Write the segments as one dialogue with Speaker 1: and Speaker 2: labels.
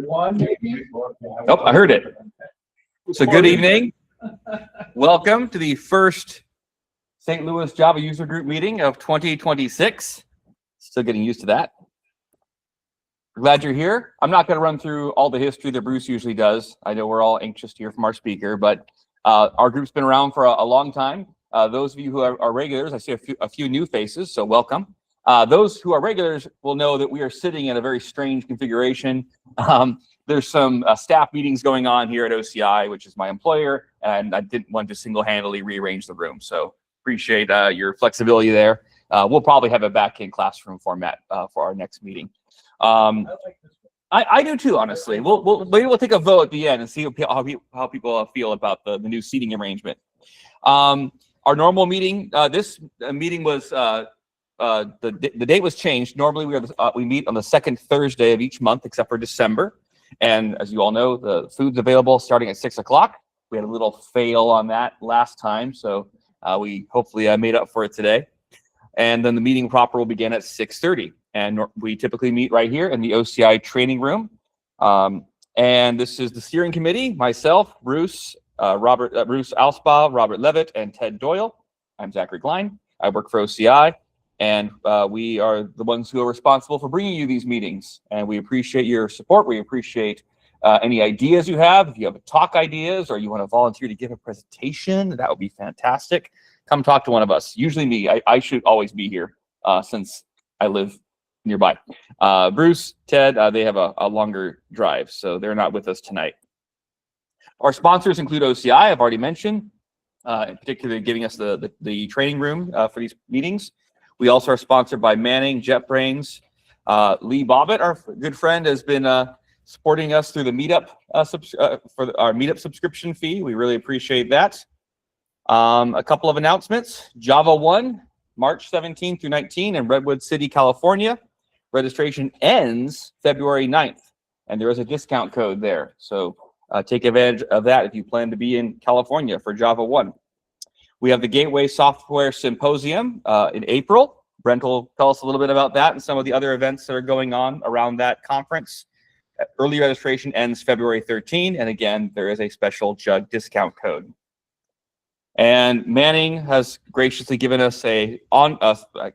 Speaker 1: Oh, I heard it. So good evening. Welcome to the first St. Louis Java user group meeting of 2026. Still getting used to that. Glad you're here. I'm not going to run through all the history that Bruce usually does. I know we're all anxious to hear from our speaker, but our group's been around for a long time. Those of you who are regulars, I see a few new faces, so welcome. Those who are regulars will know that we are sitting in a very strange configuration. There's some staff meetings going on here at OCI, which is my employer, and I didn't want to single-handedly rearrange the room. So appreciate your flexibility there. We'll probably have a back-in classroom format for our next meeting. I do too, honestly. Maybe we'll take a vote at the end and see how people feel about the new seating arrangement. Our normal meeting, this meeting was the date was changed. Normally we meet on the second Thursday of each month, except for December. And as you all know, the food's available starting at 6 o'clock. We had a little fail on that last time, so we hopefully made up for it today. And then the meeting proper will begin at 6:30. And we typically meet right here in the OCI training room. And this is the steering committee: myself, Bruce, Bruce Alspaugh, Robert Levitt, and Ted Doyle. I'm Zachary Klein. I work for OCI. And we are the ones who are responsible for bringing you these meetings. And we appreciate your support. We appreciate any ideas you have. If you have talk ideas or you want to volunteer to give a presentation, that would be fantastic. Come talk to one of us. Usually me. I should always be here since I live nearby. Bruce, Ted, they have a longer drive, so they're not with us tonight. Our sponsors include OCI, I've already mentioned, in particular giving us the training room for these meetings. We also are sponsored by Manning, JetBrains. Lee Bobbitt, our good friend, has been supporting us through the meetup for our meetup subscription fee. We really appreciate that. A couple of announcements. Java 1, March 17 through 19 in Redwood City, California. Registration ends February 9th, and there is a discount code there. So take advantage of that if you plan to be in California for Java 1. We have the Gateway Software Symposium in April. Brent will tell us a little bit about that and some of the other events that are going on around that conference. Early registration ends February 13, and again, there is a special JUG discount code. And Manning has graciously given us a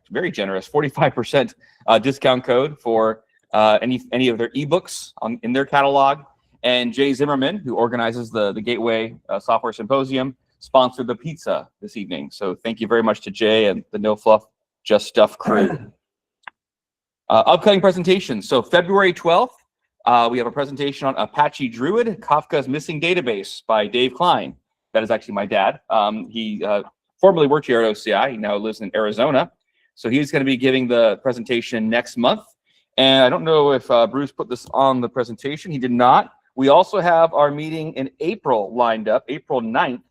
Speaker 1: very generous 45% discount code for any of their ebooks in their catalog. And Jay Zimmerman, who organizes the Gateway Software Symposium, sponsored the pizza this evening. So thank you very much to Jay and the No Fluff, Just Stuff crew. Upcoming presentations. So February 12th, we have a presentation on Apache Druid, Kafka's Missing Database by Dave Klein. That is actually my dad. He formerly worked here at OCI. He now lives in Arizona. So he's going to be giving the presentation next month. And I don't know if Bruce put this on the presentation. He did not. We also have our meeting in April lined up, April 9th.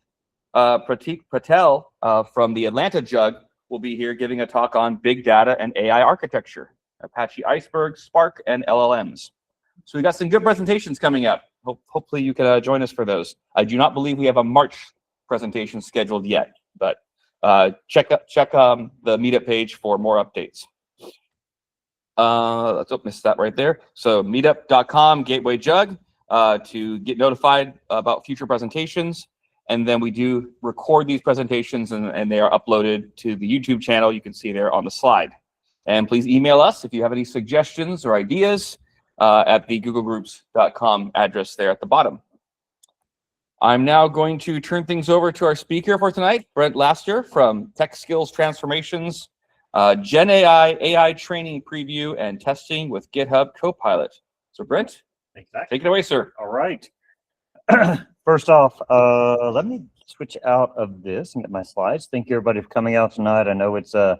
Speaker 1: Pratik Patel from the Atlanta JUG will be here giving a talk on big data and AI architecture, Apache Iceberg, Spark, and LLMs. So we got some good presentations coming up. Hopefully you can join us for those. I do not believe we have a March presentation scheduled yet, but check the meetup page for more updates. Let's miss that right there. So meetup.com, Gateway JUG, to get notified about future presentations. And then we do record these presentations and they are uploaded to the YouTube channel. You can see there on the slide. And please email us if you have any suggestions or ideas at the googlegroups.com address there at the bottom. I'm now going to turn things over to our speaker for tonight, Brent Laster from Tech Skills Transformations, Gen AI Training Preview and Testing with GitHub Copilot. So Brent, take it away, sir.
Speaker 2: All right. First off, let me switch out of this and get my slides. Thank you, everybody, for coming out tonight. I know it's a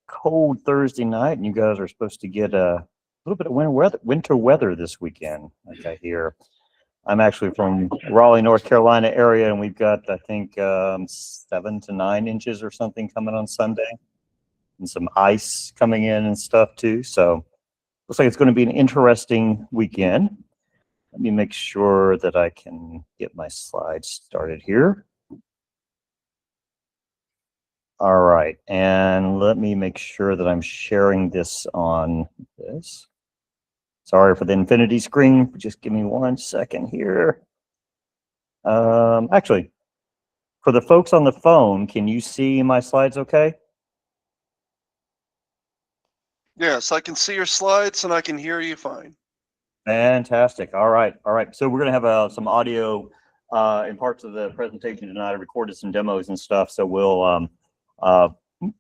Speaker 2: cold Thursday night, and you guys are supposed to get a little bit of winter weather this weekend, like I hear. I'm actually from Raleigh, North Carolina area, and we've got, I think, 7 to 9 inches or something coming on Sunday, and some ice coming in and stuff too. So looks like it's going to be an interesting weekend. Let me make sure that I can get my slides started here. All right, and let me make sure that I'm sharing this on this. Sorry for the infinity screen. Just give me 1 second here. Actually, for the folks on the phone, can you see my slides okay?
Speaker 3: Yes, I can see your slides and I can hear you fine.
Speaker 2: Fantastic. All right. All right. So we're going to have some audio in parts of the presentation tonight. I recorded some demos and stuff. So we'll,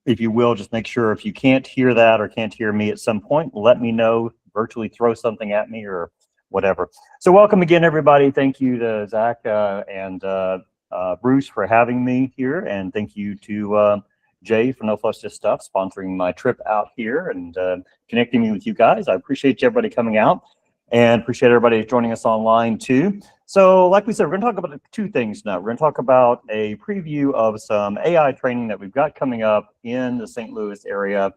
Speaker 2: if you will, just make sure if you can't hear that or can't hear me at some point, let me know, virtually throw something at me or whatever. So welcome again, everybody. Thank you to Zach and Bruce for having me here. And thank you to Jay for No Fluff Just Stuff sponsoring my trip out here and connecting me with you guys. I appreciate everybody coming out. And appreciate everybody joining us online too. So like we said, we're going to talk about 2 things now. We're going to talk about a preview of some AI training that we've got coming up in the St. Louis area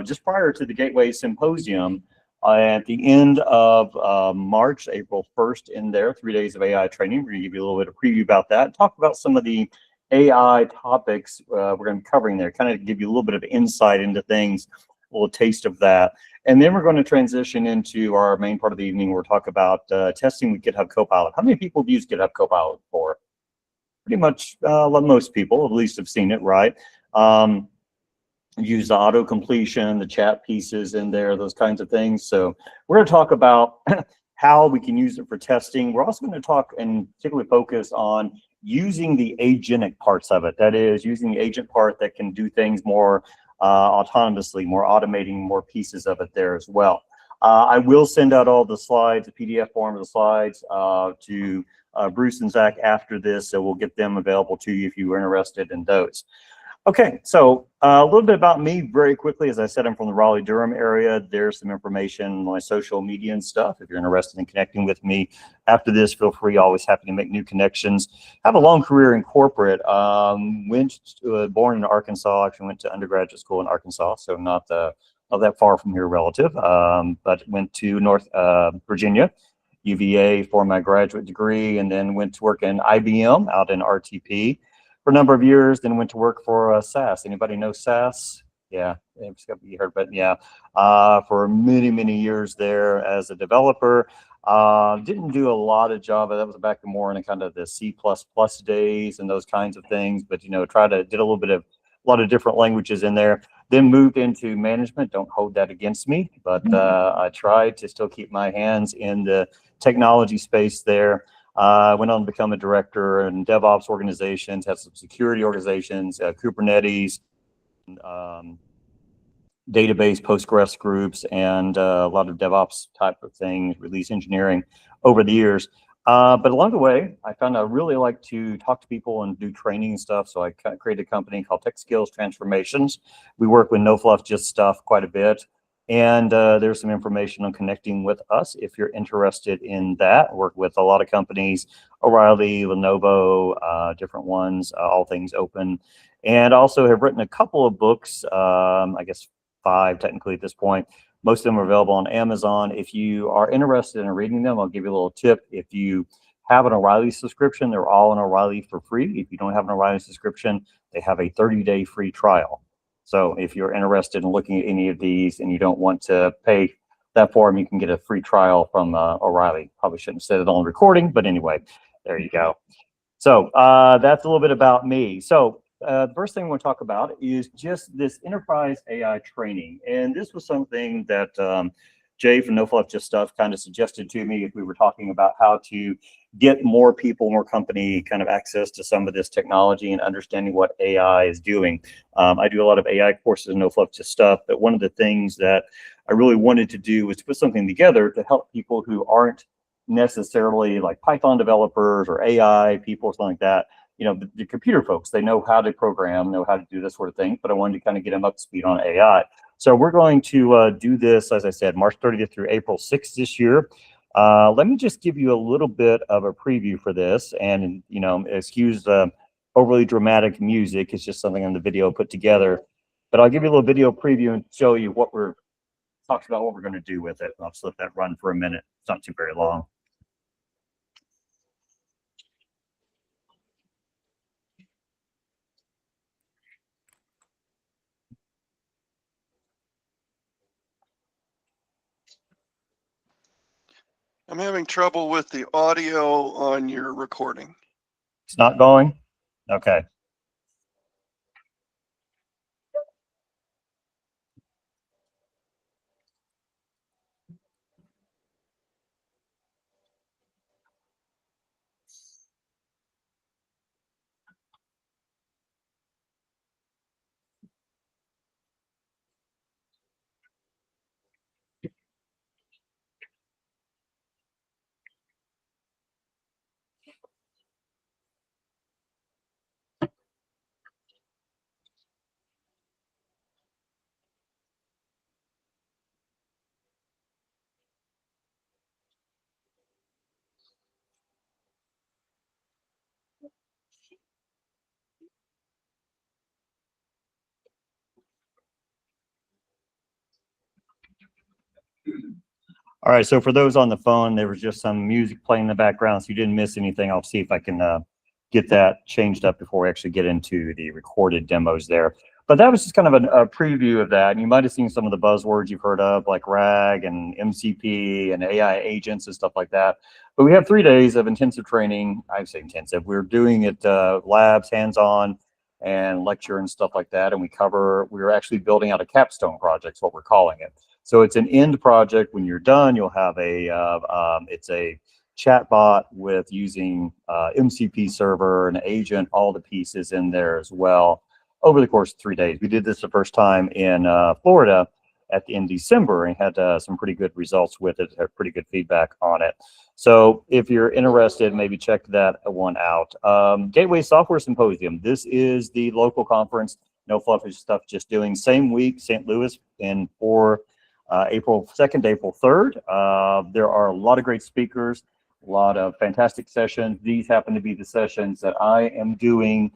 Speaker 2: just prior to the Gateway Symposium at the end of March, April 1st in there, 3 days of AI training. We're going to give you a little bit of preview about that, talk about some of the AI topics we're going to be covering there, kind of give you a little bit of insight into things, a little taste of that. And then we're going to transition into our main part of the evening. We'll talk about testing with GitHub Copilot. How many people have used GitHub Copilot before? Pretty much most people, at least, have seen it, right? Use the auto completion, the chat pieces in there, those kinds of things. So we're going to talk about how we can use it for testing. We're also going to talk and particularly focus on using the agentic parts of it. That is, using the agent part that can do things more autonomously, more automating more pieces of it there as well. I will send out all the slides, the PDF form of the slides to Bruce and Zach after this, so we'll get them available to you if you are interested in those. Okay, so a little bit about me very quickly. As I said, I'm from the Raleigh-Durham area. There's some information on my social media and stuff. If you're interested in connecting with me after this, feel free. Always happy to make new connections. Have a long career in corporate. Born in Arkansas. Actually went to undergraduate school in Arkansas, so not that far from here relative. But went to North Virginia, UVA for my graduate degree, and then went to work in IBM out in RTP for a number of years, then went to work for SAS. Anybody know SAS? Yeah, you heard, but yeah, for many, many years there as a developer. Didn't do a lot of Java. That was back more in kind of the C++ days and those kinds of things. But did a a lot of different languages in there. Then moved into management. Don't hold that against me, but I tried to still keep my hands in the technology space there. Went on to become a director in DevOps organizations, had some security organizations, Kubernetes, database Postgres groups, and a lot of DevOps type of things, release engineering over the years. But along the way, I found I really like to talk to people and do training and stuff. So I created a company called Tech Skills Transformations. We work with No Fluff Just Stuff quite a bit. And there's some information on connecting with us if you're interested in that. Work with a lot of companies, O'Reilly, Lenovo, different ones, all things open. And also have written a couple of books, I guess 5 technically at this point. Most of them are available on Amazon. If you are interested in reading them, I'll give you a little tip. If you have an O'Reilly subscription, they're all on O'Reilly for free. If you don't have an O'Reilly subscription, they have a 30-day free trial. So if you're interested in looking at any of these and you don't want to pay that for them, you can get a free trial from O'Reilly. Probably shouldn't have said it on recording, but anyway, there you go. So that's a little bit about me. So the first thing we'll talk about is just this enterprise AI training. And this was something that Jay from No Fluff Just Stuff kind of suggested to me if we were talking about how to get more people, more company kind of access to some of this technology and understanding what AI is doing. I do a lot of AI courses in No Fluff Just Stuff, but one of the things that I really wanted to do was to put something together to help people who aren't necessarily like Python developers or AI people or something like that. You know, the computer folks, they know how to program, know how to do this sort of thing, but I wanted to kind of get them up to speed on AI. So we're going to do this, as I said, March 30th through April 6th this year. Let me just give you a little bit of a preview for this, and you know, excuse the overly dramatic music. It's just something on the video put together, but I'll give you a little video preview and show you what we're talking about, what we're going to do with it. I'll just let that run for a minute. It's not too very long.
Speaker 3: I'm having trouble with the audio on your recording.
Speaker 2: It's not going? Okay. All right, so for those on the phone, there was just some music playing in the background, so you didn't miss anything. I'll see if I can get that changed up before we actually get into the recorded demos there. But that was just kind of a preview of that. And you might have seen some of the buzzwords you've heard of, like RAG and MCP and AI agents and stuff like that. But we have 3 days of intensive training. I say intensive. We're doing it labs, hands-on, and lecture and stuff like that. And we're actually building out a capstone project, is what we're calling it. So it's an end project. When you're done, you'll have it's a chatbot with using MCP server, an agent, all the pieces in there as well over the course of 3 days. We did this the first time in Florida at the end of December and had some pretty good results with it, had pretty good feedback on it. So if you're interested, maybe check that one out. Gateway Software Symposium. This is the local conference, no fluffy stuff, just doing same week, St. Louis, and for April 2nd to April 3rd. There are a lot of great speakers, a lot of fantastic sessions. These happen to be the sessions that I am doing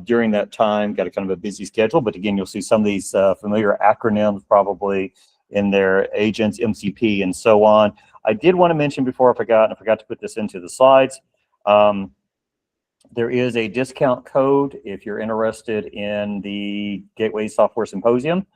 Speaker 2: during that time. Got a kind of a busy schedule, but again, you'll see some of these familiar acronyms probably in there, agents, MCP, and so on. I did want to mention before I forgot to put this into the slides. There is a discount code if you're interested in the Gateway Software Symposium.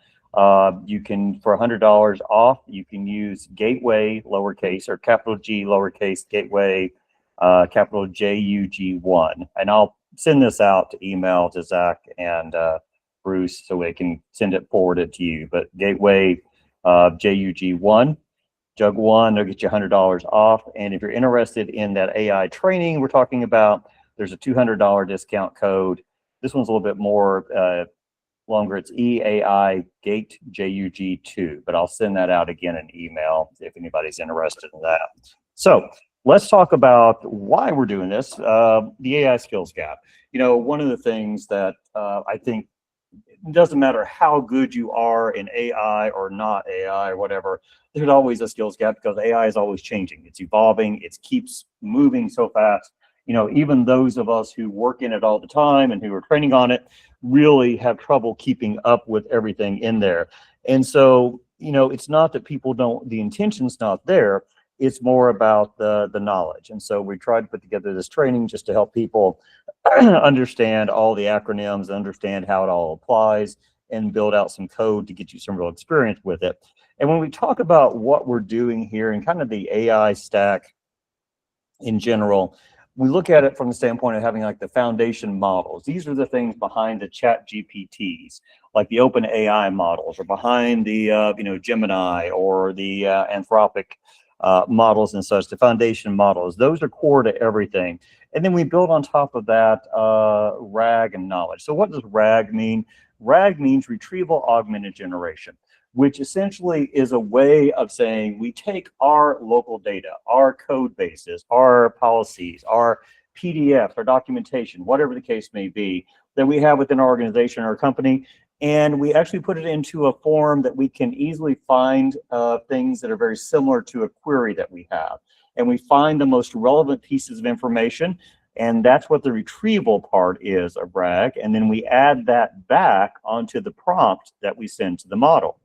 Speaker 2: You can, for $100 off, you can use Gateway lowercase or capital G lowercase Gateway capital JUG1. And I'll send this out to email to Zach and Bruce so they can forward it to you. But Gateway JUG1, JUG1, they'll get you $100 off. And if you're interested in that AI training we're talking about, there's a $200 discount code. This one's a little bit more longer. It's EAI Gate JUG2, but I'll send that out again in email if anybody's interested in that. So let's talk about why we're doing this, the AI skills gap. You know, one of the things that I think it doesn't matter how good you are in AI or not AI or whatever, there's always a skills gap because AI is always changing. It's evolving. It keeps moving so fast. You know, even those of us who work in it all the time and who are training on it really have trouble keeping up with everything in there. And so, you know, it's not that people don't, the intention's not there. It's more about the knowledge. And so we tried to put together this training just to help people understand all the acronyms, understand how it all applies, and build out some code to get you some real experience with it. And when we talk about what we're doing here and kind of the AI stack in general, we look at it from the standpoint of having like the foundation models. These are the things behind the chat GPTs, like the open AI models, or behind the Gemini or the Anthropic models and such, the foundation models. Those are core to everything. And then we build on top of that RAG and knowledge. So what does RAG mean? RAG means Retrieval Augmented Generation, which essentially is a way of saying we take our local data, our code bases, our policies, our PDFs, our documentation, whatever the case may be, that we have within our organization or company, and we actually put it into a form that we can easily find things that are very similar to a query that we have. And we find the most relevant pieces of information, and that's what the retrieval part is of RAG. And then we add that back onto the prompt that we send to the model.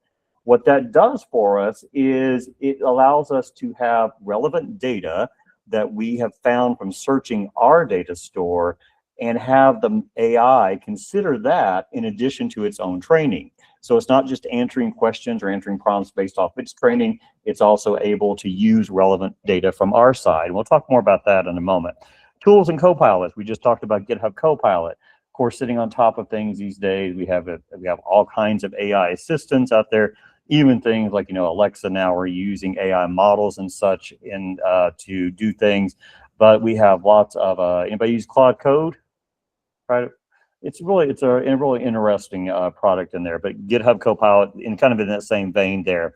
Speaker 2: What that does for us is it allows us to have relevant data that we have found from searching our data store and have the AI consider that in addition to its own training. So it's not just answering questions or answering prompts based off its training, it's also able to use relevant data from our side. We'll talk more about that in a moment. Tools and copilots, we just talked about GitHub Copilot. Of course, sitting on top of things these days, we have all kinds of AI assistants out there, even things like, Alexa now are using AI models and such to do things. But we have lots of, anybody use Claude Code? Right? It's a really interesting product in there, but GitHub Copilot in kind of in that same vein there.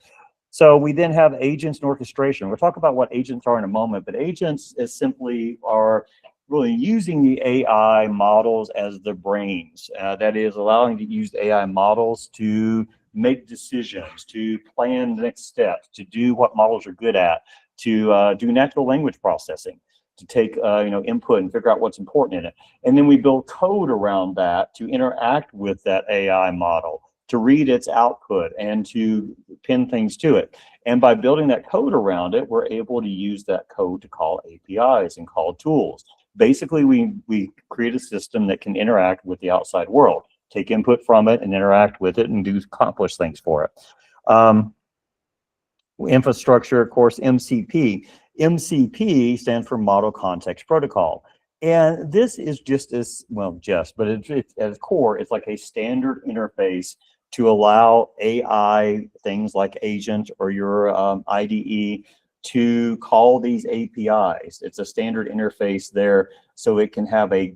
Speaker 2: So we then have agents and orchestration. We'll talk about what agents are in a moment, but agents is simply are really using the AI models as the brains. That is allowing to use AI models to make decisions, to plan the next steps, to do what models are good at, to do natural language processing, to take input and figure out what's important in it. And then we build code around that to interact with that AI model, to read its output and to pin things to it. And by building that code around it, we're able to use that code to call APIs and call tools. Basically, we create a system that can interact with the outside world, take input from it and interact with it and accomplish things for it. Infrastructure, of course, MCP. MCP stands for Model Context Protocol. And this is just as, but it's at its core, it's like a standard interface to allow AI, things like agent or your IDE, to call these APIs. It's a standard interface there, so it can have a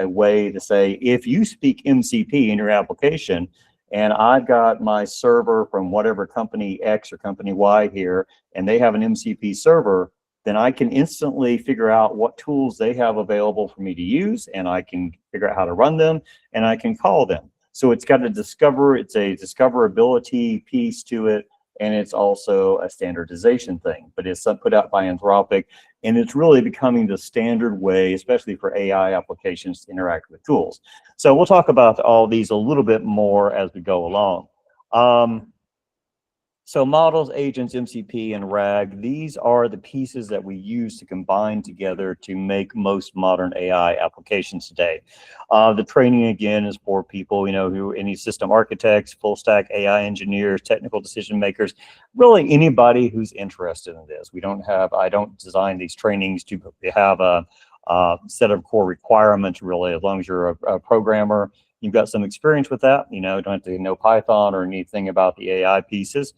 Speaker 2: way to say, if you speak MCP in your application, and I've got my server from whatever company X or company Y here, and they have an MCP server, then I can instantly figure out what tools they have available for me to use, and I can figure out how to run them, and I can call them. So it's got it's a discoverability piece to it, and it's also a standardization thing, but it's put out by Anthropic, and it's really becoming the standard way, especially for AI applications, to interact with tools. So we'll talk about all these a little bit more as we go along. So models, agents, MCP, and RAG, these are the pieces that we use to combine together to make most modern AI applications today. The training, again, is for people, who any system architects, full stack AI engineers, technical decision makers, really anybody who's interested in this. I don't design these trainings to have a set of core requirements, really. As long as you're a programmer, you've got some experience with that, you don't have to know Python or anything about the AI pieces.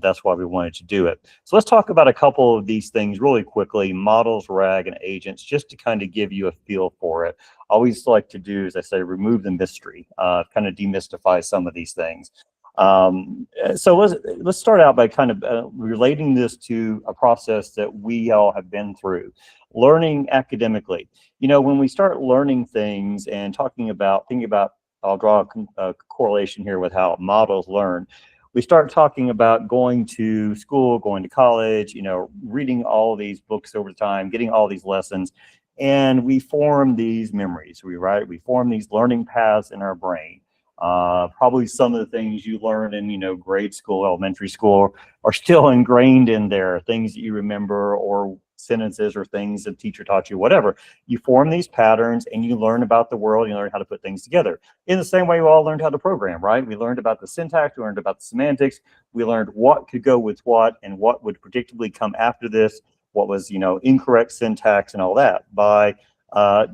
Speaker 2: That's why we wanted to do it. So let's talk about a couple of these things really quickly: models, RAG, and agents, just to kind of give you a feel for it. I always like to do, as I say, remove the mystery, kind of demystify some of these things. So let's start out by kind of relating this to a process that we all have been through. Learning academically. When we start learning things and thinking about, I'll draw a correlation here with how models learn. We start talking about going to school, going to college, reading all these books over time, getting all these lessons, and we form these memories. We form these learning paths in our brain. Probably some of the things you learn in, grade school, elementary school, are still ingrained in there, things that you remember, or sentences or things the teacher taught you, whatever. You form these patterns and you learn about the world, you learn how to put things together. In the same way we all learned how to program, right? We learned about the syntax, we learned about the semantics, we learned what could go with what and what would predictably come after this, what was, incorrect syntax and all that, by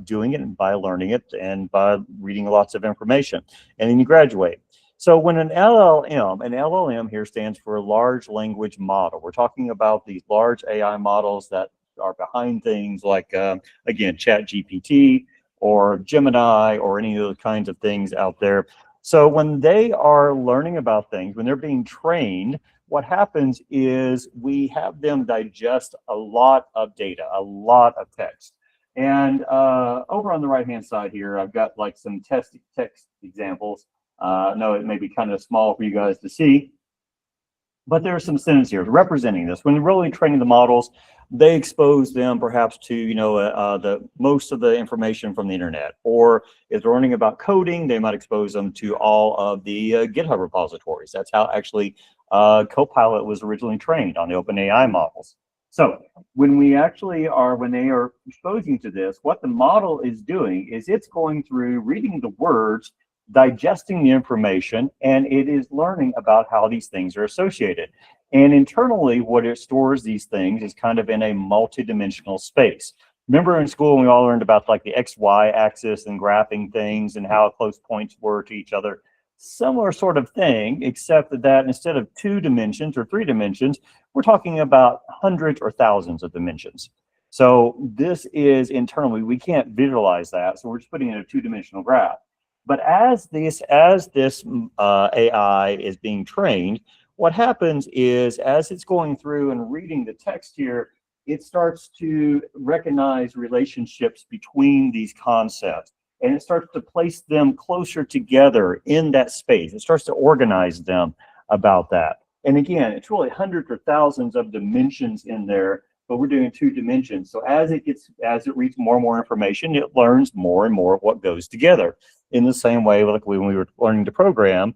Speaker 2: doing it and by learning it and by reading lots of information. And then you graduate. So when an LLM here stands for a large language model. We're talking about these large AI models that are behind things like, again, ChatGPT or Gemini or any of those kinds of things out there. So when they are learning about things, when they're being trained, what happens is we have them digest a lot of data, a lot of text. And over on the right-hand side here, I've got like some text examples. No, it may be kind of small for you guys to see, but there are some sentences here representing this. When you're really training the models, they expose them perhaps to, the most of the information from the internet. Or if they're learning about coding, they might expose them to all of the GitHub repositories. That's how actually Copilot was originally trained, on the OpenAI models. So when they are exposing to this, what the model is doing is it's going through reading the words, digesting the information, and it is learning about how these things are associated. And internally, what it stores these things is kind of in a multidimensional space. Remember in school, we all learned about like the XY axis and graphing things and how close points were to each other. Similar sort of thing, except that instead of 2 dimensions or 3 dimensions, we're talking about hundreds or thousands of dimensions. So this is internally, we can't visualize that. So we're just putting in a 2-dimensional graph. But as this AI is being trained, what happens is as it's going through and reading the text here, it starts to recognize relationships between these concepts, and it starts to place them closer together in that space. It starts to organize them about that. And again, it's really hundreds or thousands of dimensions in there, but we're doing 2 dimensions. So as it reads more and more information, it learns more and more of what goes together. In the same way, like when we were learning to program,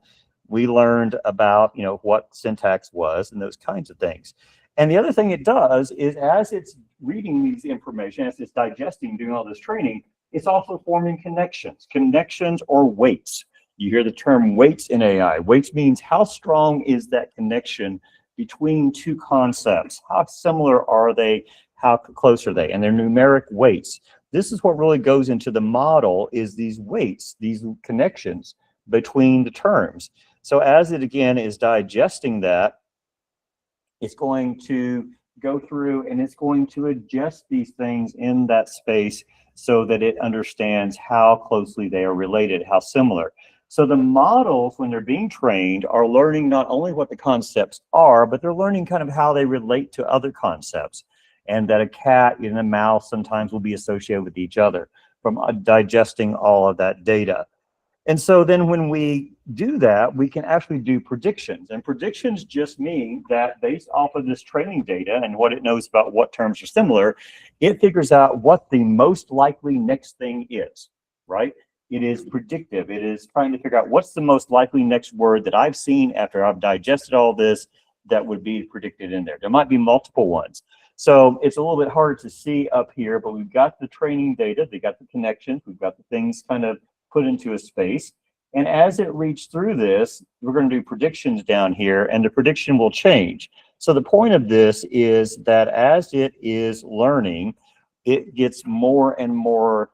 Speaker 2: we learned about, what syntax was and those kinds of things. And the other thing it does is as it's reading these information, as it's digesting, doing all this training, it's also forming connections or weights. You hear the term weights in AI. Weights means how strong is that connection between 2 concepts? How similar are they? How close are they? And they're numeric weights. This is what really goes into the model, is these weights, these connections between the terms. So as it again is digesting that, it's going to go through and it's going to adjust these things in that space so that it understands how closely they are related, how similar. So the models, when they're being trained, are learning not only what the concepts are, but they're learning kind of how they relate to other concepts. And that a cat and a mouse sometimes will be associated with each other from digesting all of that data. And so then when we do that, we can actually do predictions. And predictions just mean that based off of this training data and what it knows about what terms are similar, it figures out what the most likely next thing is, right? It is predictive. It is trying to figure out what's the most likely next word that I've seen after I've digested all this that would be predicted in there. There might be multiple ones. So it's a little bit harder to see up here, but we've got the training data, they got the connections, we've got the things kind of put into a space. And as it reads through this, we're going to do predictions down here, and the prediction will change. So the point of this is that as it is learning, it gets more and more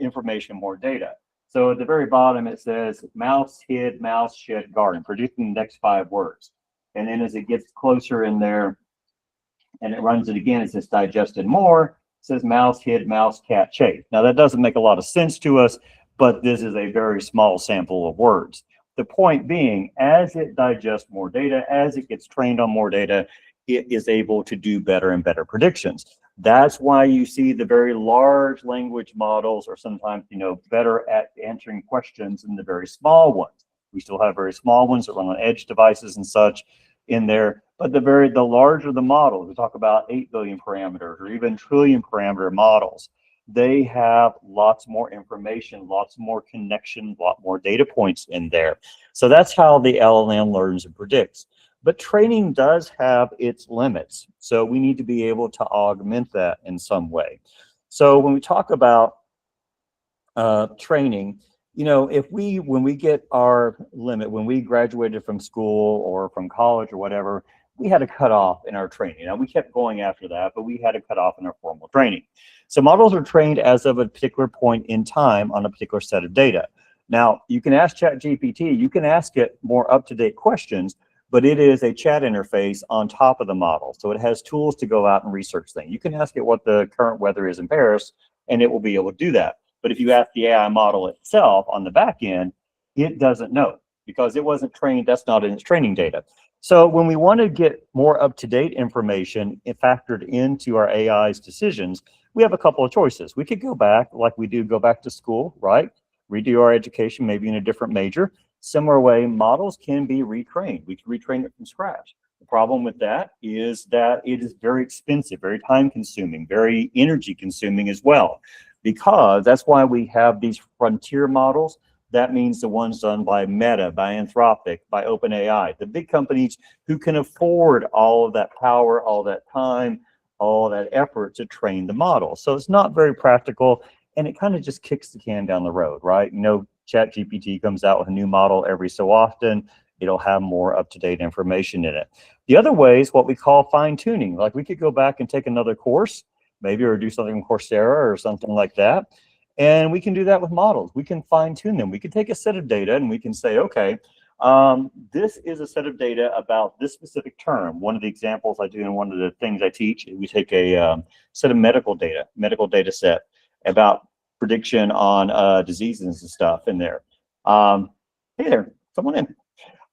Speaker 2: information, more data. So at the very bottom, it says mouse hid, mouse shed, garden, predicting the next 5 words. And then as it gets closer in there and it runs it again, it says digested more, it says mouse hid, mouse, cat, chase. Now that doesn't make a lot of sense to us, but this is a very small sample of words. The point being, as it digests more data, as it gets trained on more data, it is able to do better and better predictions. That's why you see the very large language models are sometimes, better at answering questions than the very small ones. We still have very small ones that run on edge devices and such in there, but the larger the models, we talk about 8 billion parameters or even trillion parameter models, they have lots more information, lots more connections, a lot more data points in there. So that's how the LLM learns and predicts. But training does have its limits. So we need to be able to augment that in some way. So when we talk about training, when we get our limit, when we graduated from school or from college or whatever, we had a cutoff in our training. Now we kept going after that, but we had a cutoff in our formal training. So models are trained as of a particular point in time on a particular set of data. Now you can ask ChatGPT, you can ask it more up-to-date questions, but it is a chat interface on top of the model. So it has tools to go out and research things. You can ask it what the current weather is in Paris, and it will be able to do that. But if you ask the AI model itself on the back end, it doesn't know because it wasn't trained. That's not in its training data. So when we want to get more up-to-date information factored into our AI's decisions, we have a couple of choices. We could go back like we do, go back to school, right? Redo our education, maybe in a different major. Similar way, models can be retrained. We can retrain it from scratch. The problem with that is that it is very expensive, very time consuming, very energy consuming as well, because that's why we have these frontier models. That means the ones done by Meta, by Anthropic, by OpenAI, the big companies who can afford all of that power, all that time, all that effort to train the model. So it's not very practical, and it kind of just kicks the can down the road, right? You know, ChatGPT comes out with a new model every so often. It'll have more up-to-date information in it. The other way is what we call fine-tuning. Like we could go back and take another course, maybe, or do something on Coursera or something like that. And we can do that with models. We can fine-tune them. We can take a set of data and we can say, okay, this is a set of data about this specific term. One of the examples I do in one of the things I teach, we take a set of medical data set about prediction on diseases and stuff in there. Hey there, someone in.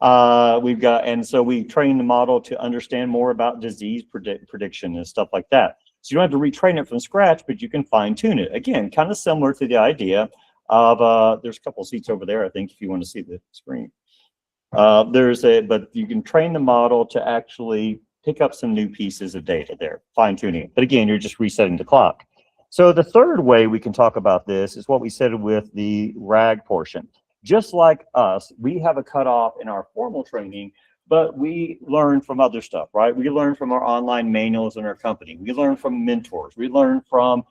Speaker 2: So we train the model to understand more about disease prediction and stuff like that. So you don't have to retrain it from scratch, but you can fine tune it. Again, kind of similar to the idea of, there's a couple of seats over there, I think, if you want to see the screen. But you can train the model to actually pick up some new pieces of data there, fine tuning it. But again, you're just resetting the clock. So the third way we can talk about this is what we said with the RAG portion. Just like us, we have a cutoff in our formal training, but we learn from other stuff, right? We learn from our online manuals in our company. We learn from mentors. We learn from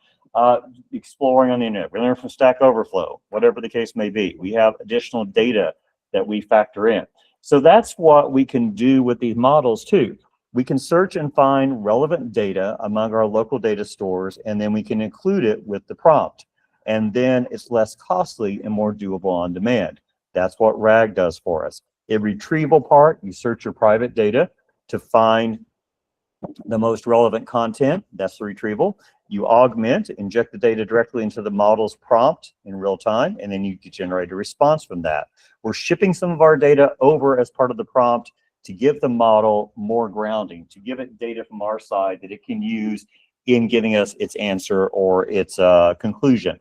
Speaker 2: exploring on the internet. We learn from Stack Overflow, whatever the case may be. We have additional data that we factor in. So that's what we can do with these models too. We can search and find relevant data among our local data stores, and then we can include it with the prompt. And then it's less costly and more doable on demand. That's what RAG does for us. A retrieval part, you search your private data to find the most relevant content. That's the retrieval. You augment, inject the data directly into the model's prompt in real time, and then you can generate a response from that. We're shipping some of our data over as part of the prompt to give the model more grounding, to give it data from our side that it can use in giving us its answer or its conclusion.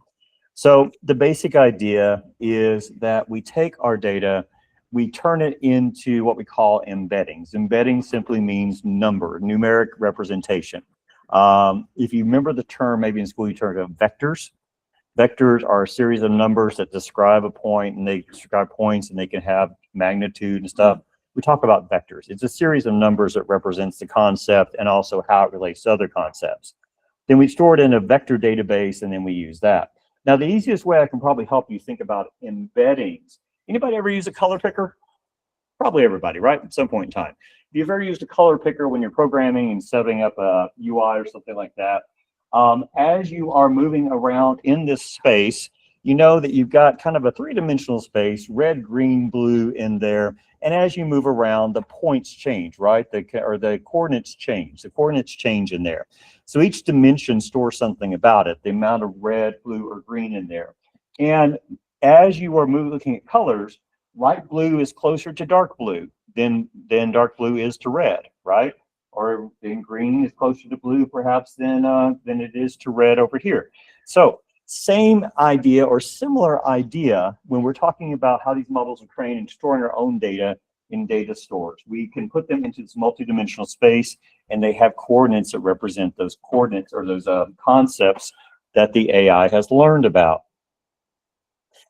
Speaker 2: So the basic idea is that we take our data, we turn it into what we call embeddings. Embedding simply means numeric representation. If you remember the term, maybe in school you turned to vectors. Vectors are a series of numbers that describe a point, and they describe points, and they can have magnitude and stuff. We talk about vectors. It's a series of numbers that represents the concept and also how it relates to other concepts. Then we store it in a vector database, and then we use that. Now, the easiest way I can probably help you think about embeddings. Anybody ever use a color picker? Probably everybody, right? At some point in time. If you've ever used a color picker when you're programming and setting up a UI or something like that, as you are moving around in this space, you know that you've got kind of a three-dimensional space, red, green, blue in there. And as you move around, the points change, right? The coordinates change. The coordinates change in there. So each dimension stores something about it, the amount of red, blue, or green in there. And as you are looking at colors, light blue is closer to dark blue than dark blue is to red, right? Or then green is closer to blue, perhaps, than it is to red over here. So same idea or similar idea when we're talking about how these models are trained and storing our own data in data stores. We can put them into this multidimensional space, and they have coordinates that represent those coordinates or those concepts that the AI has learned about.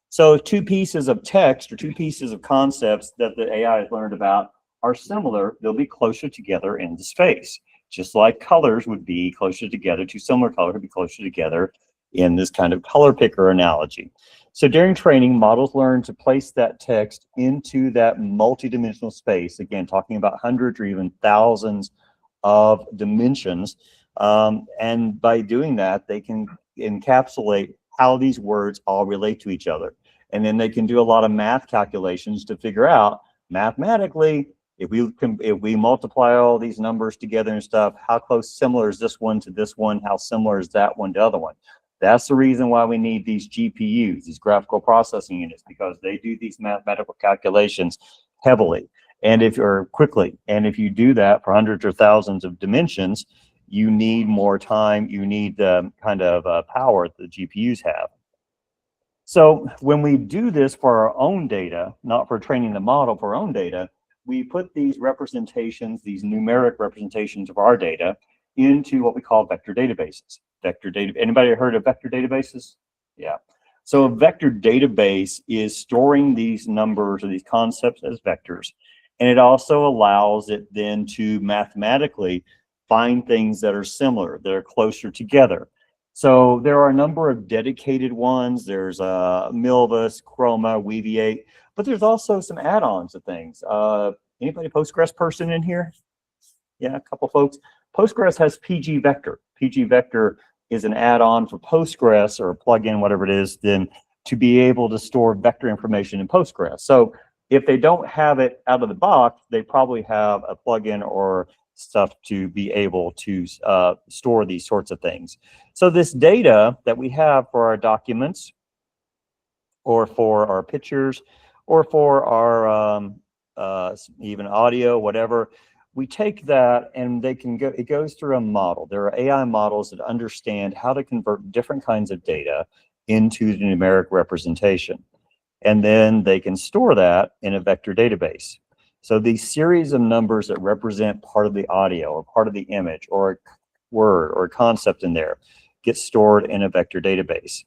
Speaker 2: So two pieces of text or two pieces of concepts that the AI has learned about are similar. They'll be closer together in the space, just like colors would be closer together. Two similar colors would be closer together in this kind of color picker analogy. So during training, models learn to place that text into that multidimensional space. Again, talking about hundreds or even thousands of dimensions. And by doing that, they can encapsulate how these words all relate to each other. And then they can do a lot of math calculations to figure out mathematically, if we multiply all these numbers together and stuff, how similar is this one to this one? How similar is that one to the other one? That's the reason why we need these GPUs, these graphical processing units, because they do these mathematical calculations heavily quickly. And if you do that for hundreds or thousands of dimensions, you need more time. You need the kind of power that the GPUs have. So when we do this for our own data, not for training the model, for our own data, we put these representations, these numeric representations of our data into what we call vector databases. Anybody heard of vector databases? Yeah. So a vector database is storing these numbers or these concepts as vectors. And it also allows it then to mathematically find things that are similar, that are closer together. So there are a number of dedicated ones. There's Milvus, Chroma, Weaviate, but there's also some add-ons of things. Anybody Postgres person in here? Yeah, a couple folks. Postgres has PG Vector. PG Vector is an add-on for Postgres or a plugin, whatever it is, then to be able to store vector information in Postgres. So if they don't have it out of the box, they probably have a plugin or stuff to be able to store these sorts of things. So this data that we have for our documents or for our pictures or for our even audio, whatever, we take that and they can go, it goes through a model. There are AI models that understand how to convert different kinds of data into the numeric representation. And then they can store that in a vector database. So these series of numbers that represent part of the audio or part of the image or a word or a concept in there get stored in a vector database.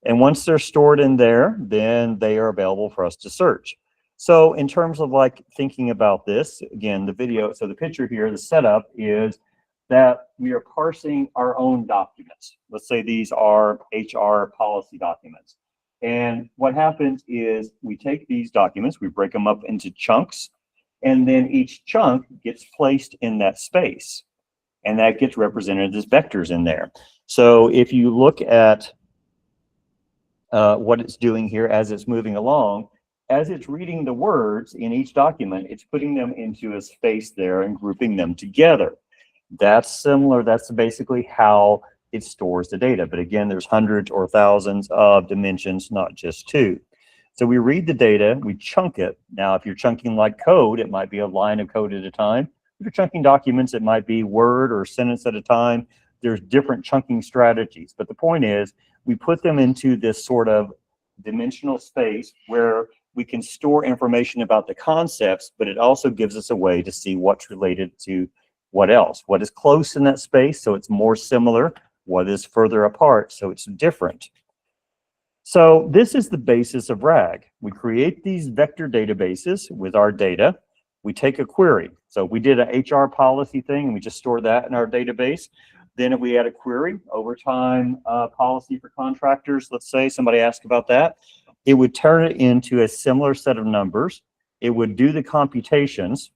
Speaker 2: And once they're stored in there, then they are available for us to search. So in terms of like thinking about this, again, the video, so the picture here, the setup is that we are parsing our own documents. Let's say these are HR policy documents. And what happens is we take these documents, we break them up into chunks, and then each chunk gets placed in that space. And that gets represented as vectors in there. So if you look at what it's doing here as it's moving along, as it's reading the words in each document, it's putting them into a space there and grouping them together. That's similar. That's basically how it stores the data. But again, there's hundreds or thousands of dimensions, not just two. So we read the data, we chunk it. Now, if you're chunking like code, it might be a line of code at a time. If you're chunking documents, it might be word or sentence at a time. There's different chunking strategies. But the point is, we put them into this sort of dimensional space where we can store information about the concepts, but it also gives us a way to see what's related to what else, what is close in that space, so it's more similar, what is further apart, so it's different. So this is the basis of RAG. We create these vector databases with our data. We take a query. So we did an HR policy thing, and we just store that in our database. Then if we add a query, overtime policy for contractors, let's say somebody asked about that, it would turn it into a similar set of numbers. It would do the computations,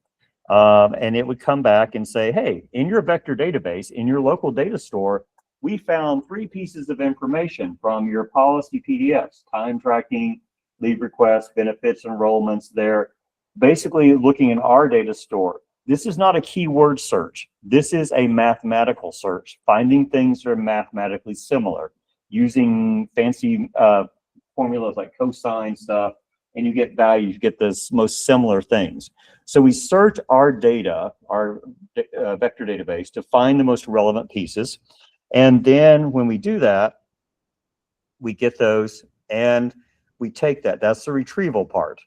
Speaker 2: and it would come back and say, hey, in your vector database, in your local data store, we found 3 pieces of information from your policy PDFs, time tracking, leave requests, benefits, enrollments there. Basically looking in our data store. This is not a keyword search. This is a mathematical search, finding things that are mathematically similar, using fancy formulas like cosine stuff, and you get values, you get the most similar things. So we search our data, our vector database, to find the most relevant pieces. And then when we do that, we get those and we take that. That's the retrieval part.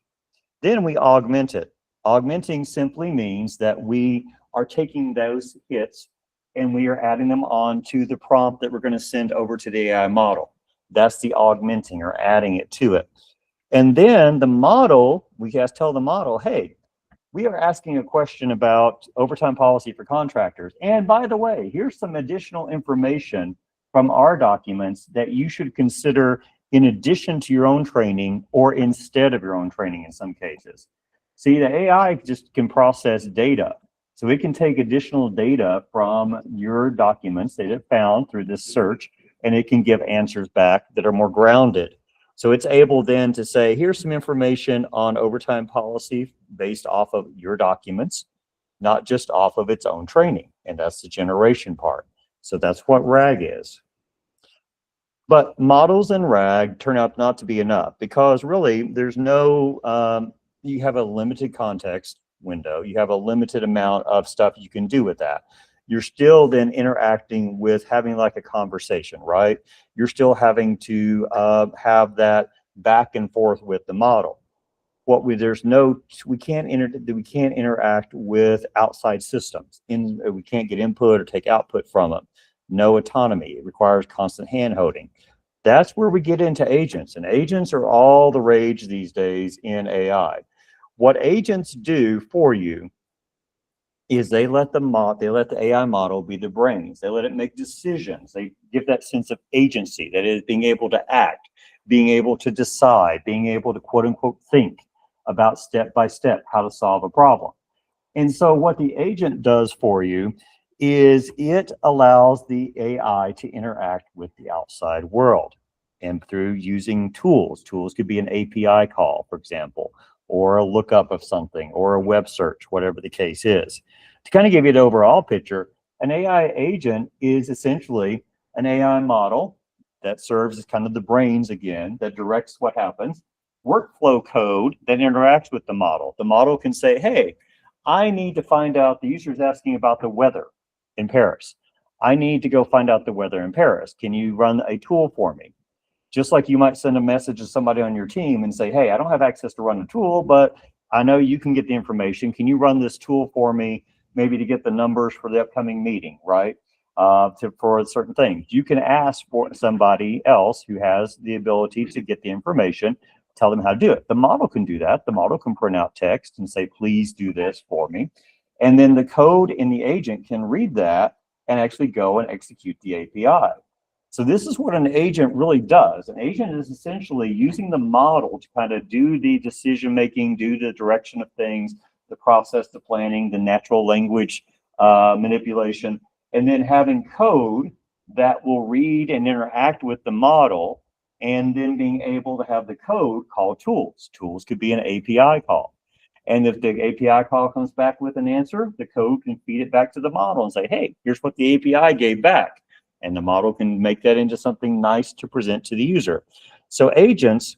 Speaker 2: Then we augment it. Augmenting simply means that we are taking those hits and we are adding them on to the prompt that we're going to send over to the AI model. That's the augmenting or adding it to it. And then the model, we have to tell the model, hey, we are asking a question about overtime policy for contractors. And by the way, here's some additional information from our documents that you should consider in addition to your own training or instead of your own training in some cases. See, the AI just can process data. So it can take additional data from your documents that it found through this search, and it can give answers back that are more grounded. So it's able then to say, here's some information on overtime policy based off of your documents, not just off of its own training. And that's the generation part. So that's what RAG is. But models and RAG turn out not to be enough because really there's no, you have a limited context window. You have a limited amount of stuff you can do with that. You're still then interacting with having like a conversation, right? You're still having to have that back and forth with the model. We can't interact with outside systems. We can't get input or take output from them. No autonomy. It requires constant hand-holding. That's where we get into agents, and agents are all the rage these days in AI. What agents do for you is they let the AI model be the brains. They let it make decisions. They give that sense of agency, that is being able to act, being able to decide, being able to quote unquote think about step by step how to solve a problem. And so what the agent does for you is it allows the AI to interact with the outside world and through using tools. Tools could be an API call, for example, or a lookup of something, or a web search, whatever the case is. To kind of give you the overall picture, an AI agent is essentially an AI model that serves as kind of the brains again, that directs what happens. Workflow code that interacts with the model. The model can say, hey, I need to find out, the user is asking about the weather in Paris. I need to go find out the weather in Paris. Can you run a tool for me? Just like you might send a message to somebody on your team and say, hey, I don't have access to run a tool, but I know you can get the information. Can you run this tool for me, maybe to get the numbers for the upcoming meeting, right? For certain things. You can ask for somebody else who has the ability to get the information, tell them how to do it. The model can do that. The model can print out text and say, please do this for me. And then the code in the agent can read that and actually go and execute the API. So this is what an agent really does. An agent is essentially using the model to kind of do the decision-making, do the direction of things, the process, the planning, the natural language manipulation, and then having code that will read and interact with the model, and then being able to have the code call tools. Tools could be an API call. And if the API call comes back with an answer, the code can feed it back to the model and say, hey, here's what the API gave back. And the model can make that into something nice to present to the user. So agents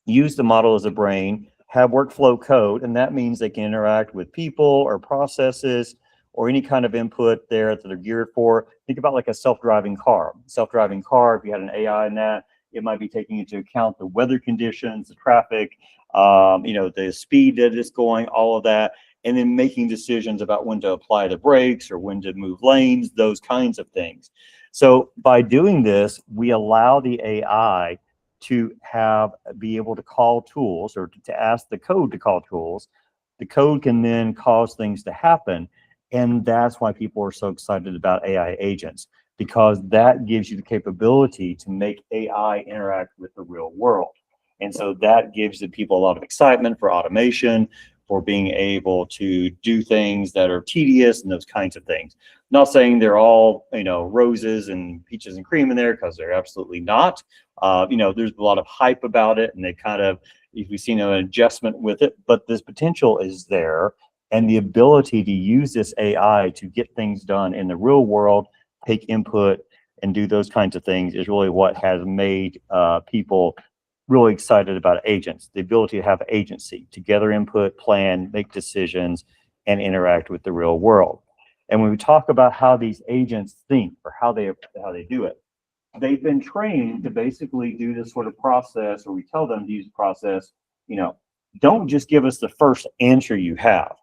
Speaker 2: use the model as a brain, have workflow code, and that means they can interact with people or processes or any kind of input there that they're geared for. Think about like a self-driving car. Self-driving car, if you had an AI in that, it might be taking into account the weather conditions, the traffic, the speed that it's going, all of that, and then making decisions about when to apply the brakes or when to move lanes, those kinds of things. So by doing this, we allow the AI to be able to call tools, or to ask the code to call tools. The code can then cause things to happen. And that's why people are so excited about AI agents, because that gives you the capability to make AI interact with the real world. And so that gives the people a lot of excitement for automation, for being able to do things that are tedious and those kinds of things. Not saying they're all, roses and peaches and cream in there, because they're absolutely not. There's a lot of hype about it, and they kind of, we've seen an adjustment with it, but this potential is there. And the ability to use this AI to get things done in the real world, take input, and do those kinds of things is really what has made people really excited about agents. The ability to have agency, to gather input, plan, make decisions, and interact with the real world. And when we talk about how these agents think, or how they do it, they've been trained to basically do this sort of process, or we tell them to use the process, don't just give us the first answer you have.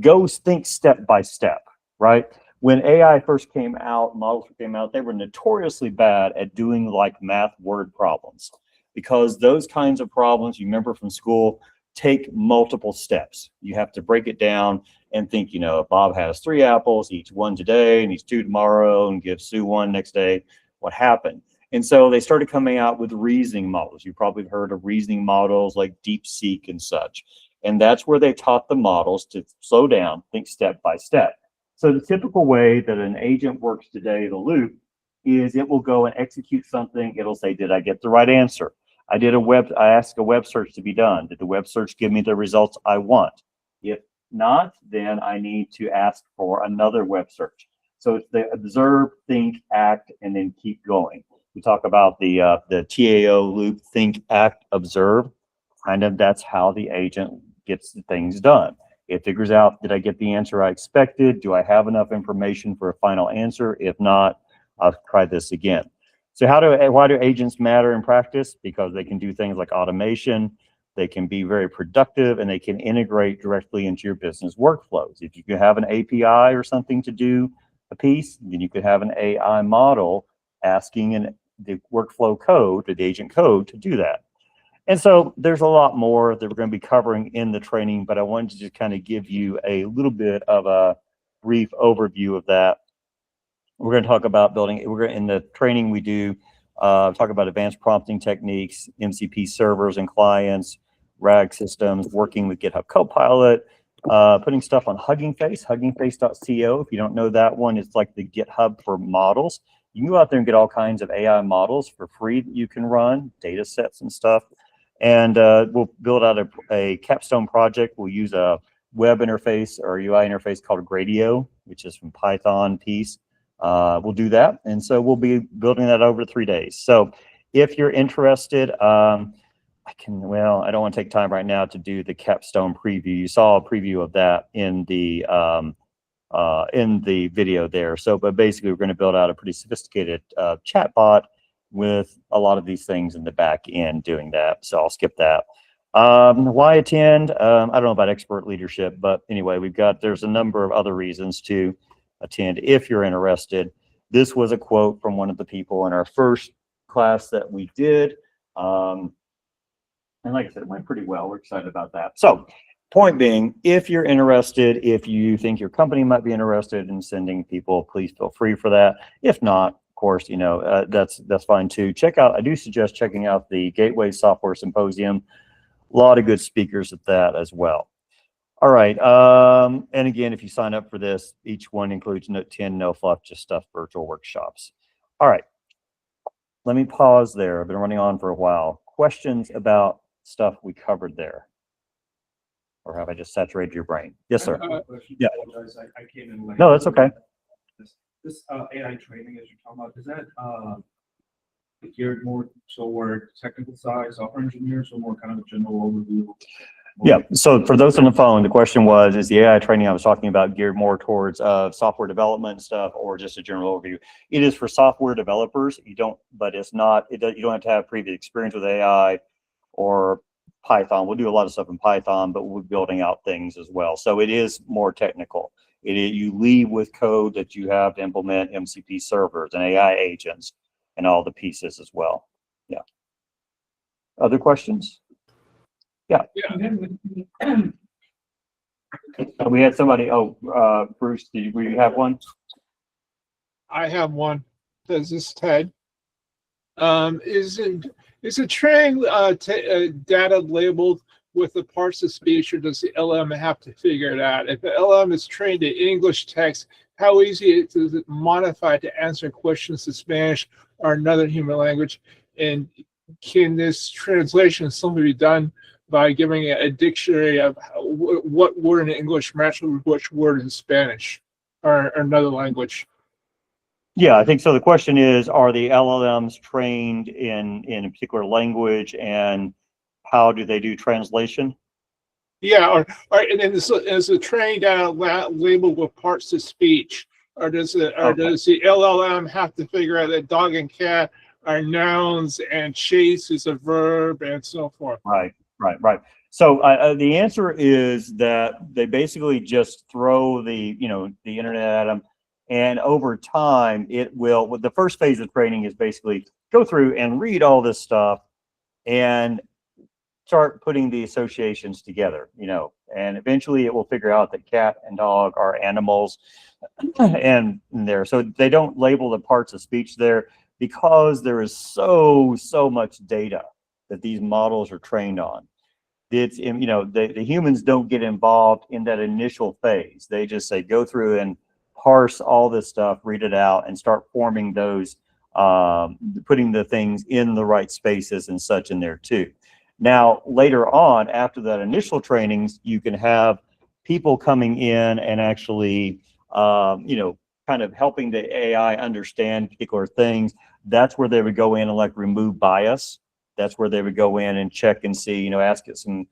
Speaker 2: Go think step by step, right? When AI first came out, models came out, they were notoriously bad at doing like math word problems, because those kinds of problems, you remember from school, take multiple steps. You have to break it down and think, Bob has 3 apples, eats 1 today and eats 2 tomorrow, and gives Sue 1 next day. What happened? And so they started coming out with reasoning models. You probably heard of reasoning models like DeepSeek and such. And that's where they taught the models to slow down, think step by step. So the typical way that an agent works today, the loop, is it will go and execute something. It'll say, did I get the right answer? I asked a web search to be done. Did the web search give me the results I want? If not, then I need to ask for another web search. So it's the observe, think, act, and then keep going. We talk about the TAO loop, think, act, observe. Kind of that's how the agent gets things done. It figures out, did I get the answer I expected? Do I have enough information for a final answer? If not, I'll try this again. So why do agents matter in practice? Because they can do things like automation, they can be very productive, and they can integrate directly into your business workflows. If you can have an API or something to do a piece, then you could have an AI model asking the workflow code, the agent code, to do that. And so there's a lot more that we're going to be covering in the training, but I wanted to just kind of give you a little bit of a brief overview of that. We're going to talk about building, in the training we do, talk about advanced prompting techniques, MCP servers and clients, RAG systems, working with GitHub Copilot, putting stuff on Hugging Face, huggingface.co. If you don't know that one, it's like the GitHub for models. You can go out there and get all kinds of AI models for free that you can run, data sets and stuff. And we'll build out a capstone project. We'll use a web interface or UI interface called Gradio, which is from Python piece. We'll do that. And so we'll be building that over 3 days. So if you're interested, I don't want to take time right now to do the capstone preview. You saw a preview of that in the video there. So, but basically we're going to build out a pretty sophisticated chatbot with a lot of these things in the back end doing that. So I'll skip that. Why attend? I don't know about expert leadership, but anyway, there's a number of other reasons to attend if you're interested. This was a quote from one of the people in our first class that we did. And like I said, it went pretty well. We're excited about that. So point being, if you're interested, if you think your company might be interested in sending people, please feel free for that. If not, of course, that's fine too. I do suggest checking out the Gateway Software Symposium. A lot of good speakers at that as well. All right. And again, if you sign up for this, each one includes 10 no fluff, just stuff virtual workshops. All right. Let me pause there. I've been running on for a while. Questions about stuff we covered there? Or have I just saturated your brain? Yes, sir. Yeah.
Speaker 4: I came in late.
Speaker 2: No, that's okay.
Speaker 4: This AI training, as you're talking about, is that geared more toward technical side, software engineers, or more kind of a general overview?
Speaker 2: Yeah. So for those on the phone, the question was, is the AI training I was talking about geared more towards software development stuff or just a general overview? It is for software developers. You don't have to have previous experience with AI or Python. We'll do a lot of stuff in Python, but we're building out things as well. So it is more technical. You leave with code that you have to implement MCP servers and AI agents and all the pieces as well. Yeah. Other questions? Yeah. We had somebody. Bruce, do you have one?
Speaker 5: I have one. This is Ted. Is a training data labeled with the parts of speech, or does the LM have to figure it out? If the LM is trained in English text, how easy is it modified to answer questions in Spanish or another human language? And can this translation simply be done by giving a dictionary of what word in English matches with which word in Spanish or another language?
Speaker 2: Yeah, I think so. The question is, are the LLMs trained in a particular language, and how do they do translation?
Speaker 5: Yeah, and then is the training data labeled with parts of speech, or does the LLM have to figure out that dog and cat are nouns and chase is a verb and so forth?
Speaker 2: Right. So the answer is that they basically just throw the internet at them, and over time it will. The first phase of training is basically go through and read all this stuff and start putting the associations together, and eventually it will figure out that cat and dog are animals, and there. So they don't label the parts of speech there because there is so much data that these models are trained on. The humans don't get involved in that initial phase. They just say go through and parse all this stuff, read it out, and start forming those, putting the things in the right spaces and such in there too. Now later on, after that initial trainings, you can have people coming in and actually kind of helping the AI understand particular things. That's where they would go in and like remove bias. That's where they would go in and check and see, ask it some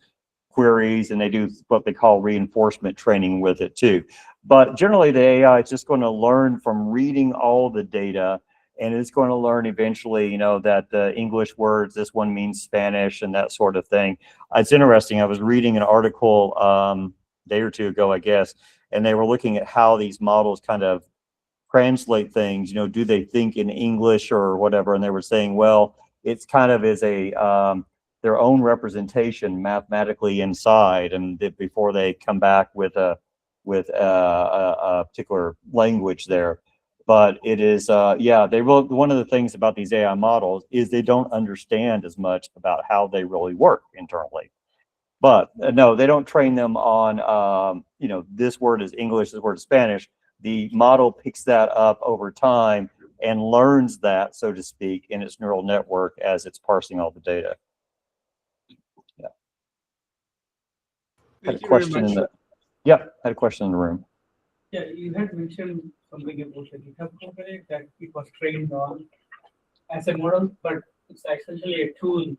Speaker 2: queries, and they do what they call reinforcement training with it too. But generally the AI is just going to learn from reading all the data, and it's going to learn eventually, that the English words, this one means Spanish and that sort of thing. It's interesting. I was reading an article a day or two ago, I guess, and they were looking at how these models kind of translate things. Do they think in English or whatever? And they were saying, well, it's kind of as a their own representation mathematically inside, and before they come back with a particular language there. But it is, yeah, one of the things about these AI models is they don't understand as much about how they really work internally. But no, they don't train them on, you know, this word is English, this word is Spanish. The model picks that up over time and learns that, so to speak, in its neural network as it's parsing all the data. Yeah.
Speaker 5: Thank you very much.
Speaker 2: Yeah, had a question in the room.
Speaker 6: Yeah, you had mentioned something about the GitHub Copilot that it was trained on as a model, but it's essentially a tool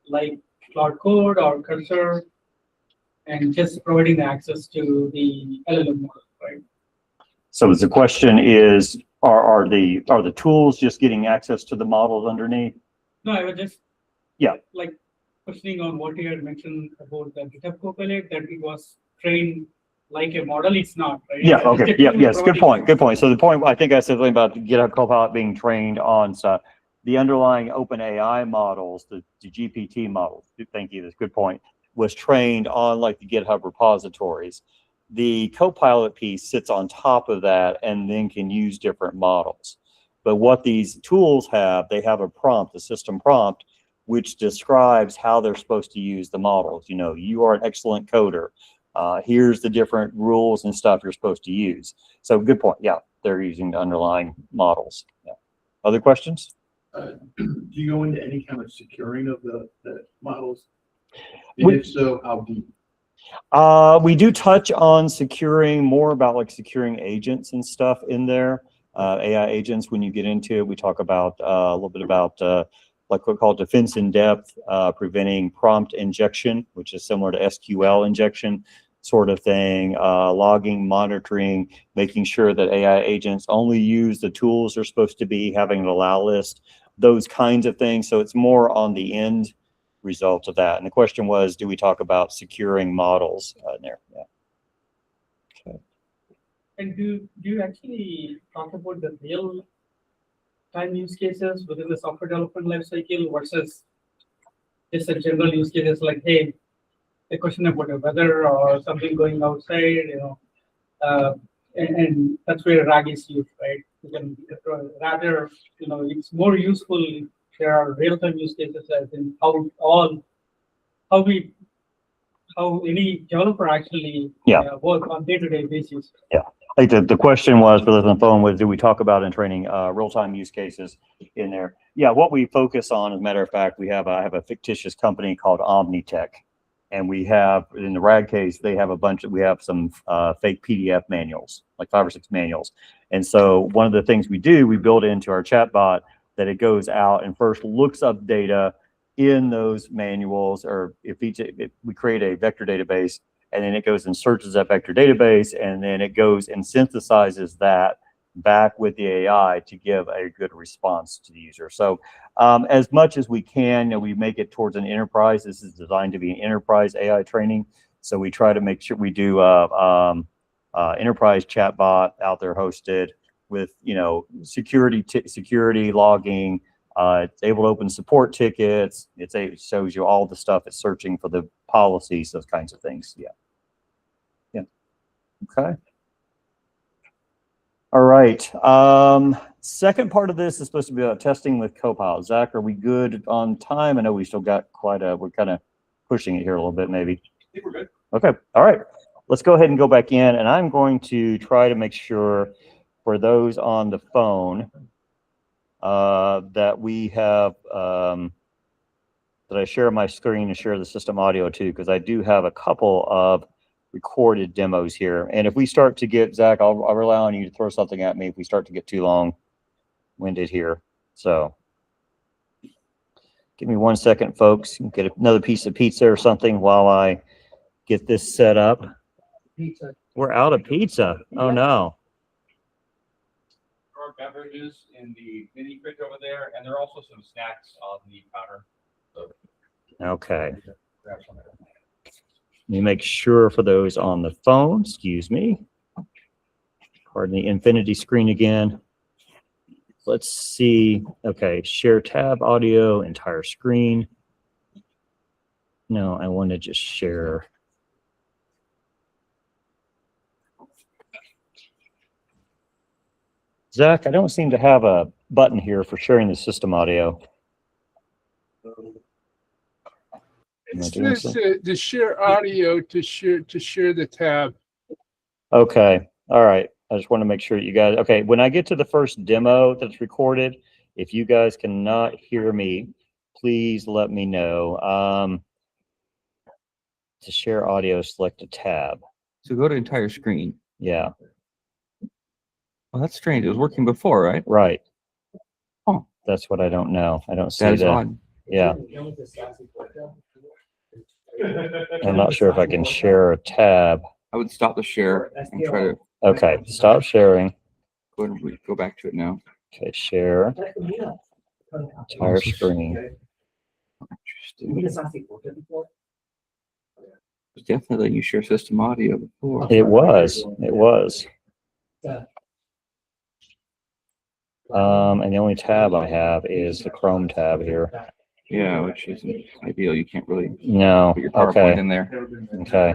Speaker 6: like Cloud Code or Cursor, and just providing the access to the LLM model, right?
Speaker 2: So the question is, are the tools just getting access to the models underneath?
Speaker 6: No, I was just
Speaker 2: Yeah,
Speaker 6: like questioning on what you had mentioned about the GitHub Copilot, that it was trained like a model. It's not, right?
Speaker 2: yeah,
Speaker 6: It's just
Speaker 2: okay,
Speaker 6: a
Speaker 2: yeah,
Speaker 6: tool
Speaker 2: yes, good point,
Speaker 6: providing
Speaker 2: good point. So the point, I think I said something about GitHub Copilot being trained on the underlying OpenAI models, the GPT models. Thank you, that's a good point. Was trained on like the GitHub repositories. The Copilot piece sits on top of that and then can use different models. But what these tools have, they have a prompt, a system prompt, which describes how they're supposed to use the models. You know, you are an excellent coder. Here's the different rules and stuff you're supposed to use. So good point. Yeah, they're using the underlying models. Yeah. Other questions?
Speaker 7: Do you go into any kind of securing of the models? And if so, how deep?
Speaker 2: We do touch on securing, more about like securing agents and stuff in there. AI agents, when you get into it, we talk about a little bit about like what we call defense in depth, preventing prompt injection, which is similar to SQL injection sort of thing, logging, monitoring, making sure that AI agents only use the tools they're supposed to be, having an allow list, those kinds of things. So it's more on the end result of that. And the question was, do we talk about securing models in there? Yeah. Okay.
Speaker 6: And do you actually talk about the real time use cases within the software development lifecycle versus just a general use cases like, hey, a question about the weather or something going outside, you know, and that's where RAG is used, right? You can rather, you know, it's more useful if there are real-time use cases as in how any developer actually work on day-to-day basis.
Speaker 2: Yeah. I think the question was for those on the phone was, do we talk about in training real-time use cases in there? Yeah, what we focus on, as a matter of fact, I have a fictitious company called Omnitech. And we have, in the RAG case, we have some fake PDF manuals, like 5 or 6 manuals. And so one of the things we do, we build into our chatbot that it goes out and first looks up data in those manuals, or if we create a vector database, and then it goes and searches that vector database, and then it goes and synthesizes that back with the AI to give a good response to the user. So as much as we can, you know, we make it towards an enterprise. This is designed to be an enterprise AI training. So we try to make sure we do enterprise chatbot out there hosted with, you know, security logging. It's able to open support tickets. It shows you all the stuff. It's searching for the policies, those kinds of things. Yeah. Yeah. Okay. All right. Second part of this is supposed to be about testing with Copilot. Zach, are we good on time? I know we still got we're kind of pushing it here a little bit, maybe.
Speaker 4: I think we're good.
Speaker 2: Okay. All right. Let's go ahead and go back in, and I'm going to try to make sure for those on the phone that we have, that I share my screen and share the system audio too, because I do have a couple of recorded demos here. And if we start to get, Zach, I'll rely on you to throw something at me if we start to get too long-winded here. So give me 1 second, folks. Get another piece of pizza or something while I get this set up.
Speaker 6: Pizza.
Speaker 2: We're out of pizza. Oh no.
Speaker 1: There are beverages in the mini fridge over there, and there are also some snacks on the counter. So
Speaker 2: Okay.
Speaker 1: grab some of it.
Speaker 2: Let me make sure for those on the phone, excuse me. Pardon the infinity screen again. Let's see. Okay, share tab audio, entire screen. No, I want to just share. Zach, I don't seem to have a button here for sharing the system audio.
Speaker 5: It's this to share audio to share the tab.
Speaker 2: Okay. All right. I just want to make sure you guys, okay, when I get to the first demo that's recorded, if you guys cannot hear me, please let me know. To share audio, select a tab.
Speaker 1: So go to entire screen.
Speaker 2: Yeah,
Speaker 1: Well, that's strange. It was working before, right?
Speaker 2: right.
Speaker 1: Oh.
Speaker 2: That's what I don't know. I don't see
Speaker 1: That is
Speaker 2: that.
Speaker 1: odd.
Speaker 2: Yeah. I'm not sure if I can share a tab.
Speaker 1: I would stop the share and try to
Speaker 2: Okay, stop sharing.
Speaker 1: go ahead and go back to it now.
Speaker 2: Okay, share entire screen.
Speaker 1: Interesting. It was definitely letting you share system audio before.
Speaker 2: It was. It was. And the only tab I have is the Chrome tab here.
Speaker 1: Yeah, which isn't ideal. You can't really
Speaker 2: No.
Speaker 1: put your PowerPoint
Speaker 2: Okay.
Speaker 1: in there.
Speaker 2: Okay.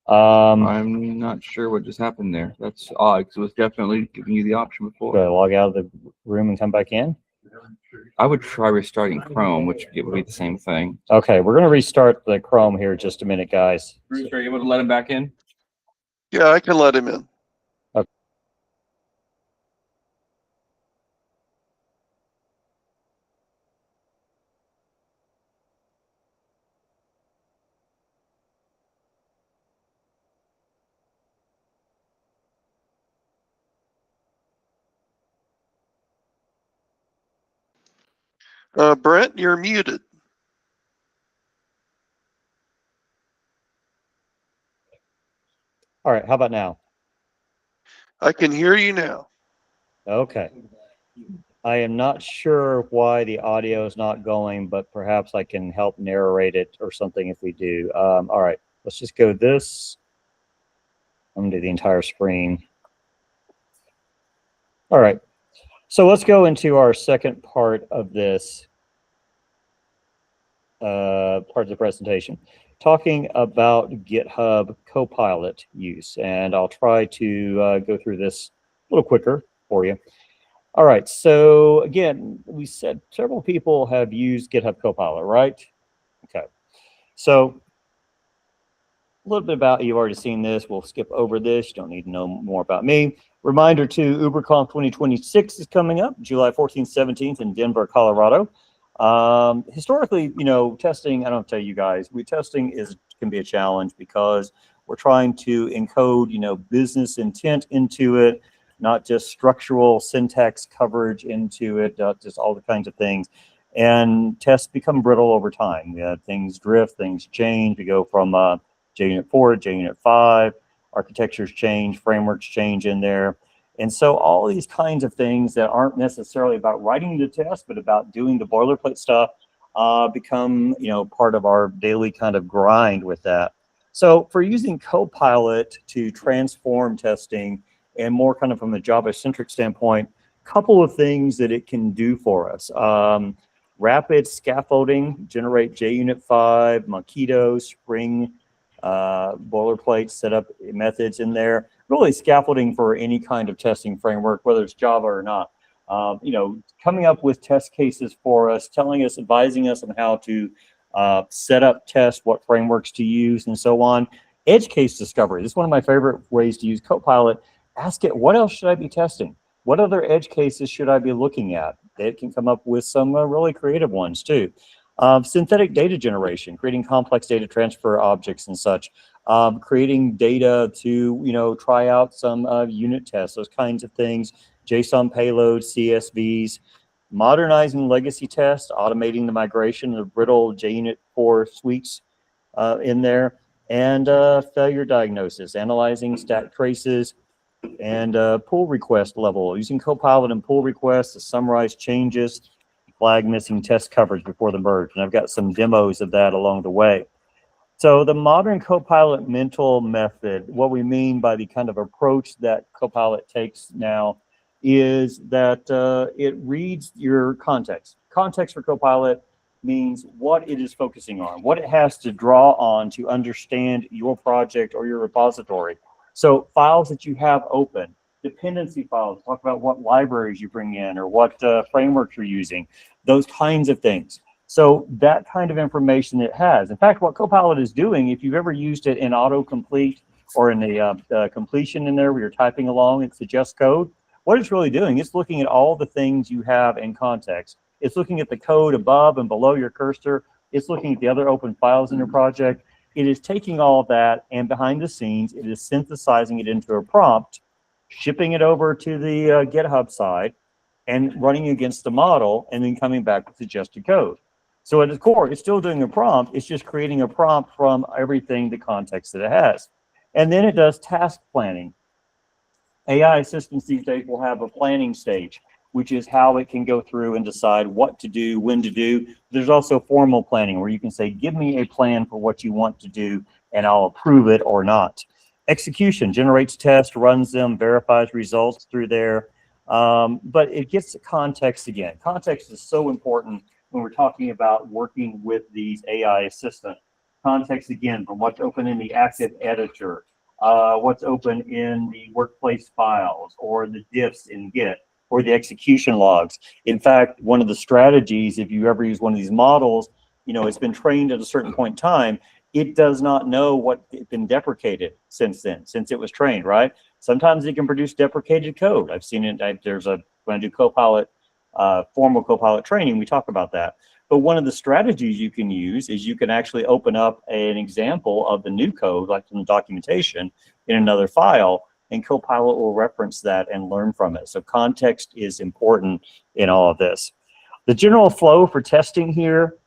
Speaker 1: I'm not sure what just happened there. That's odd because it was definitely giving you the option before.
Speaker 2: Do I log out of the room and come back in?
Speaker 1: I would try restarting Chrome, which would be the same thing.
Speaker 2: Okay, we're going to restart the Chrome here just a minute, guys.
Speaker 1: Bruce, are you able to let him back in?
Speaker 3: Yeah, I can let him in. Brent, you're muted.
Speaker 2: All right, how about now?
Speaker 3: I can hear you now.
Speaker 2: Okay. I am not sure why the audio is not going, but perhaps I can help narrate it or something if we do. All right, let's just go this. I'm going to do the entire screen. All right, so let's go into our second part of this part of the presentation, talking about GitHub Copilot use. And I'll try to go through this a little quicker for you. All right, so again, we said several people have used GitHub Copilot, right? Okay, so a little bit about, you've already seen this. We'll skip over this. You don't need to know more about me. Reminder to UberConf 2026 is coming up, July 14th, 17th in Denver, Colorado. Historically, you know, testing, I don't tell you guys, testing can be a challenge because we're trying to encode, you know, business intent into it, not just structural syntax coverage into it, just all the kinds of things. And tests become brittle over time. Yeah, things drift, things change. We go from JUnit 4 to JUnit 5, architectures change, frameworks change in there. And so all these kinds of things that aren't necessarily about writing the test, but about doing the boilerplate stuff become, you know, part of our daily kind of grind with that. So for using Copilot to transform testing and more kind of from a Java-centric standpoint, a couple of things that it can do for us. Rapid scaffolding, generate JUnit 5, Mockito, Spring, boilerplate setup methods in there. Really scaffolding for any kind of testing framework, whether it's Java or not. You know, coming up with test cases for us, telling us, advising us on how to set up tests, what frameworks to use, and so on. Edge case discovery. This is one of my favorite ways to use Copilot. Ask it, what else should I be testing? What other edge cases should I be looking at? It can come up with some really creative ones too. Synthetic data generation, creating complex data transfer objects and such. Creating data to, you know, try out some unit tests, those kinds of things. JSON payloads, CSVs. Modernizing legacy tests, automating the migration of brittle JUnit 4 suites in there. And failure diagnosis, analyzing stack traces, and pull request level, using Copilot and pull requests to summarize changes, flag missing test coverage before the merge. And I've got some demos of that along the way. So the modern Copilot mental method, what we mean by the kind of approach that Copilot takes now is that it reads your context. Context for Copilot means what it is focusing on, what it has to draw on to understand your project or your repository. So files that you have open, dependency files, talk about what libraries you bring in or what frameworks you're using, those kinds of things. So that kind of information it has. In fact, what Copilot is doing, if you've ever used it in autocomplete or in the completion in there where you're typing along and suggests code, what it's really doing, it's looking at all the things you have in context. It's looking at the code above and below your cursor. It's looking at the other open files in your project. It is taking all of that, and behind the scenes, it is synthesizing it into a prompt, shipping it over to the GitHub side, and running against the model, and then coming back with suggested code. So at its core, it's still doing a prompt. It's just creating a prompt from everything, the context that it has. And then it does task planning. AI assistants these days will have a planning stage, which is how it can go through and decide what to do, when to do. There's also formal planning where you can say, give me a plan for what you want to do, and I'll approve it or not. Execution generates tests, runs them, verifies results through there. But it gets to context again. Context is so important when we're talking about working with these AI assistants. Context again, from what's open in the active editor, what's open in the workplace files, or the diffs in Git, or the execution logs. In fact, one of the strategies, if you ever use one of these models, you know, it's been trained at a certain point in time, it does not know what it's been deprecated since then, since it was trained, right? Sometimes it can produce deprecated code. I've seen it, when I do Copilot, formal Copilot training, we talk about that. But one of the strategies you can use is you can actually open up an example of the new code, like in the documentation, in another file, and Copilot will reference that and learn from it. So context is important in all of this. The general flow for testing here,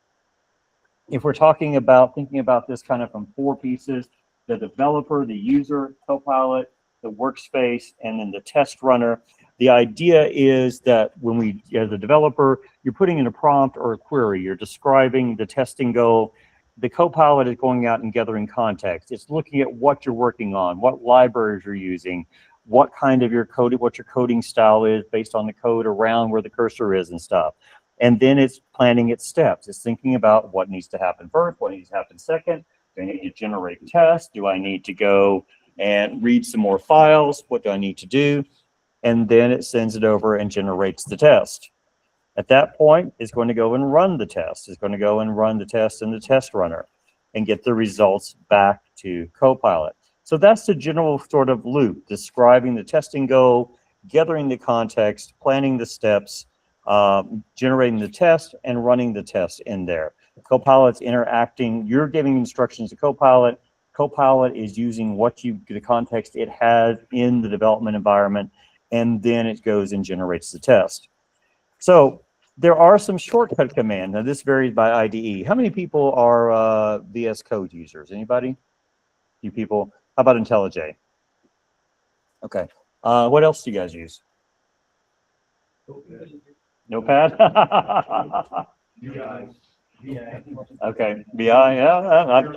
Speaker 2: if we're talking about, thinking about this kind of from 4 pieces, the developer, the user, Copilot, the workspace, and then the test runner. The idea is that when we, as a developer, you're putting in a prompt or a query, you're describing the testing goal. The Copilot is going out and gathering context. It's looking at what you're working on, what libraries you're using, what kind of your code, what your coding style is based on the code around where the cursor is and stuff. And then it's planning its steps. It's thinking about what needs to happen first, what needs to happen second. Do I need to generate tests? Do I need to go and read some more files? What do I need to do? And then it sends it over and generates the test. At that point, it's going to go and run the test. It's going to go and run the test in the test runner and get the results back to Copilot. So that's the general sort of loop, describing the testing goal, gathering the context, planning the steps, generating the test, and running the test in there. Copilot's interacting. You're giving instructions to Copilot. Copilot is using the context it has in the development environment, and then it goes and generates the test. So there are some shortcut commands. Now this varies by IDE. How many people are VS Code users? Anybody? You people? How about IntelliJ? Okay. What else do you guys use? Notepad? Okay. VI, yeah,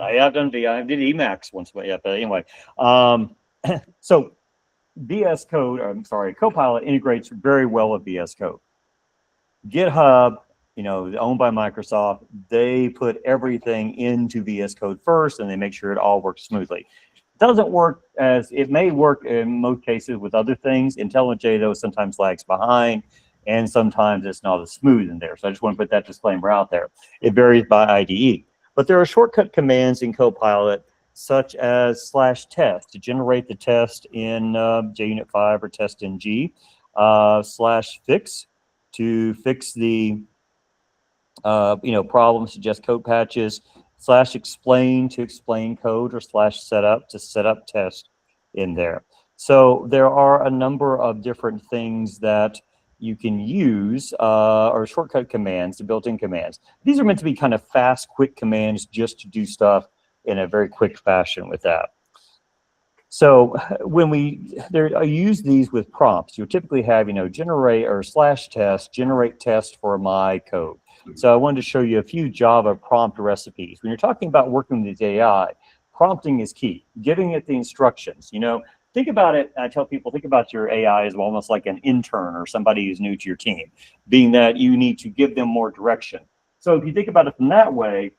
Speaker 2: I have done VI. I did Emacs once, but yeah, but anyway. So VS Code, I'm sorry, Copilot integrates very well with VS Code. GitHub, you know, owned by Microsoft, they put everything into VS Code first, and they make sure it all works smoothly. It doesn't work as, it may work in most cases with other things. IntelliJ, though, sometimes lags behind, and sometimes it's not as smooth in there. So I just want to put that disclaimer out there. It varies by IDE. But there are shortcut commands in Copilot, such as /test to generate the test in JUnit 5 or test in G, /fix to fix the problem, suggest code patches, /explain to explain code, or /setup to set up test in there. So there are a number of different things that you can use, or shortcut commands, the built-in commands. These are meant to be kind of fast, quick commands just to do stuff in a very quick fashion with that. So when I use these with prompts, you typically have, generate or /test, generate test for my code. So I wanted to show you a few Java prompt recipes. When you're talking about working with AI, prompting is key. Giving it the instructions, think about it. I tell people, think about your AI as almost like an intern or somebody who's new to your team, being that you need to give them more direction. So if you think about it from that way,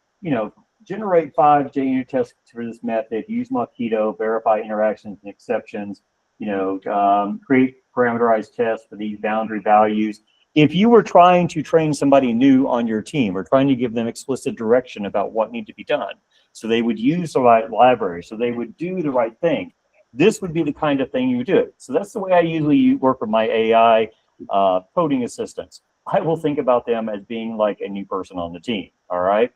Speaker 2: generate 5 JUnit tests for this method, use Mockito, verify interactions and exceptions, create parameterized tests for these boundary values. If you were trying to train somebody new on your team or trying to give them explicit direction about what needs to be done, so they would use the right library, so they would do the right thing, this would be the kind of thing you would do. So that's the way I usually work with my AI coding assistants. I will think about them as being like a new person on the team, all right?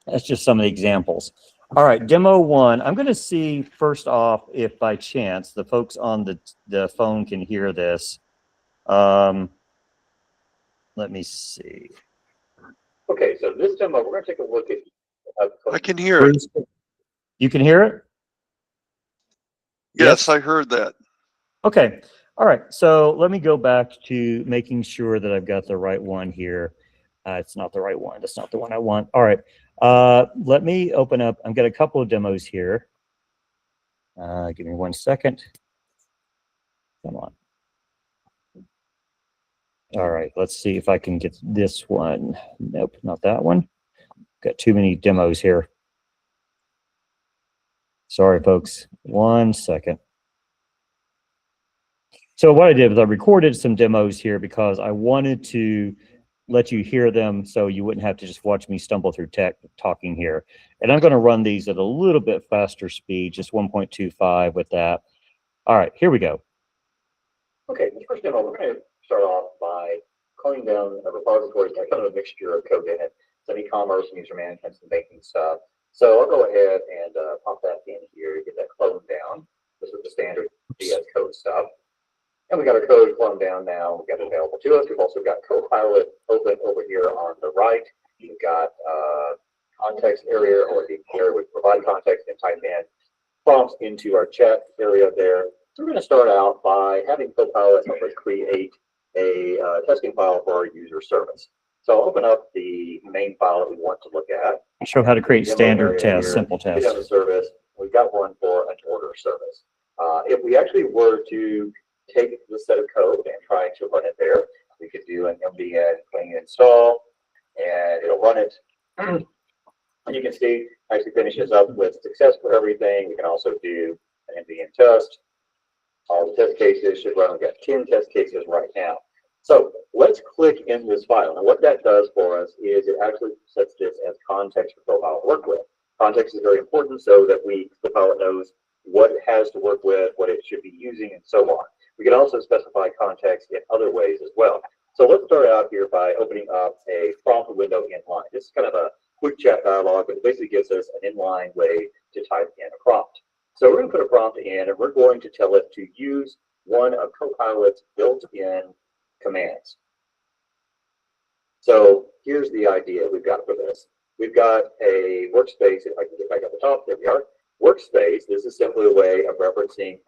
Speaker 2: That's just some of the examples. All right, demo 1. I'm going to see first off if by chance the folks on the phone can hear this. Let me see. Okay, so this demo, we're going to take a look at.
Speaker 3: I can hear it.
Speaker 2: You can hear it?
Speaker 3: Yes, I heard that.
Speaker 2: Okay. All right. So let me go back to making sure that I've got the right one here. It's not the right one. That's not the one I want. All right. Let me open up. I've got a couple of demos here. Give me 1 second. Come on. All right. Let's see if I can get this one. Nope, not that one. Got too many demos here. Sorry, folks. 1 second. So what I did was I recorded some demos here because I wanted to let you hear them so you wouldn't have to just watch me stumble through tech talking here. And I'm going to run these at a little bit faster speed, just 1.25 with that. All right, here we go. Okay, the first demo, we're going to start off by calling down a repository, kind of a mixture of code in it, some e-commerce and user management, some banking stuff. So I'll go ahead and pop that in here, get that cloned down. This is the standard VS Code stuff. And we got our code cloned down now. We've got it available to us. We've also got Copilot open over here on the right. You've got context area, or the area we provide context, and type in prompts into our chat area there. So we're going to start out by having Copilot create a testing file for our user service. So I'll open up the main file that we want to look at. Show how to create standard tests, simple tests. We have a service. We've got one for an order service. If we actually were to take the set of code and try to run it there, we could do an MDN clean install, and it'll run it. And you can see actually finishes up with success for everything. We can also do an MDN test. All the test cases should run. We've got 10 test cases right now. So let's click in this file. And what that does for us is it actually sets this as context for Copilot to work with. Context is very important so that Copilot knows what it has to work with, what it should be using, and so on. We can also specify context in other ways as well. So let's start out here by opening up a prompt window inline. This is kind of a quick chat dialog, but it basically gives us an inline way to type in a prompt. So we're going to put a prompt in, and we're going to tell it to use one of Copilot's built-in commands. So here's the idea we've got for this. We've got a workspace. If I can get back up the top, there we are. Workspace, this is simply a way of referencing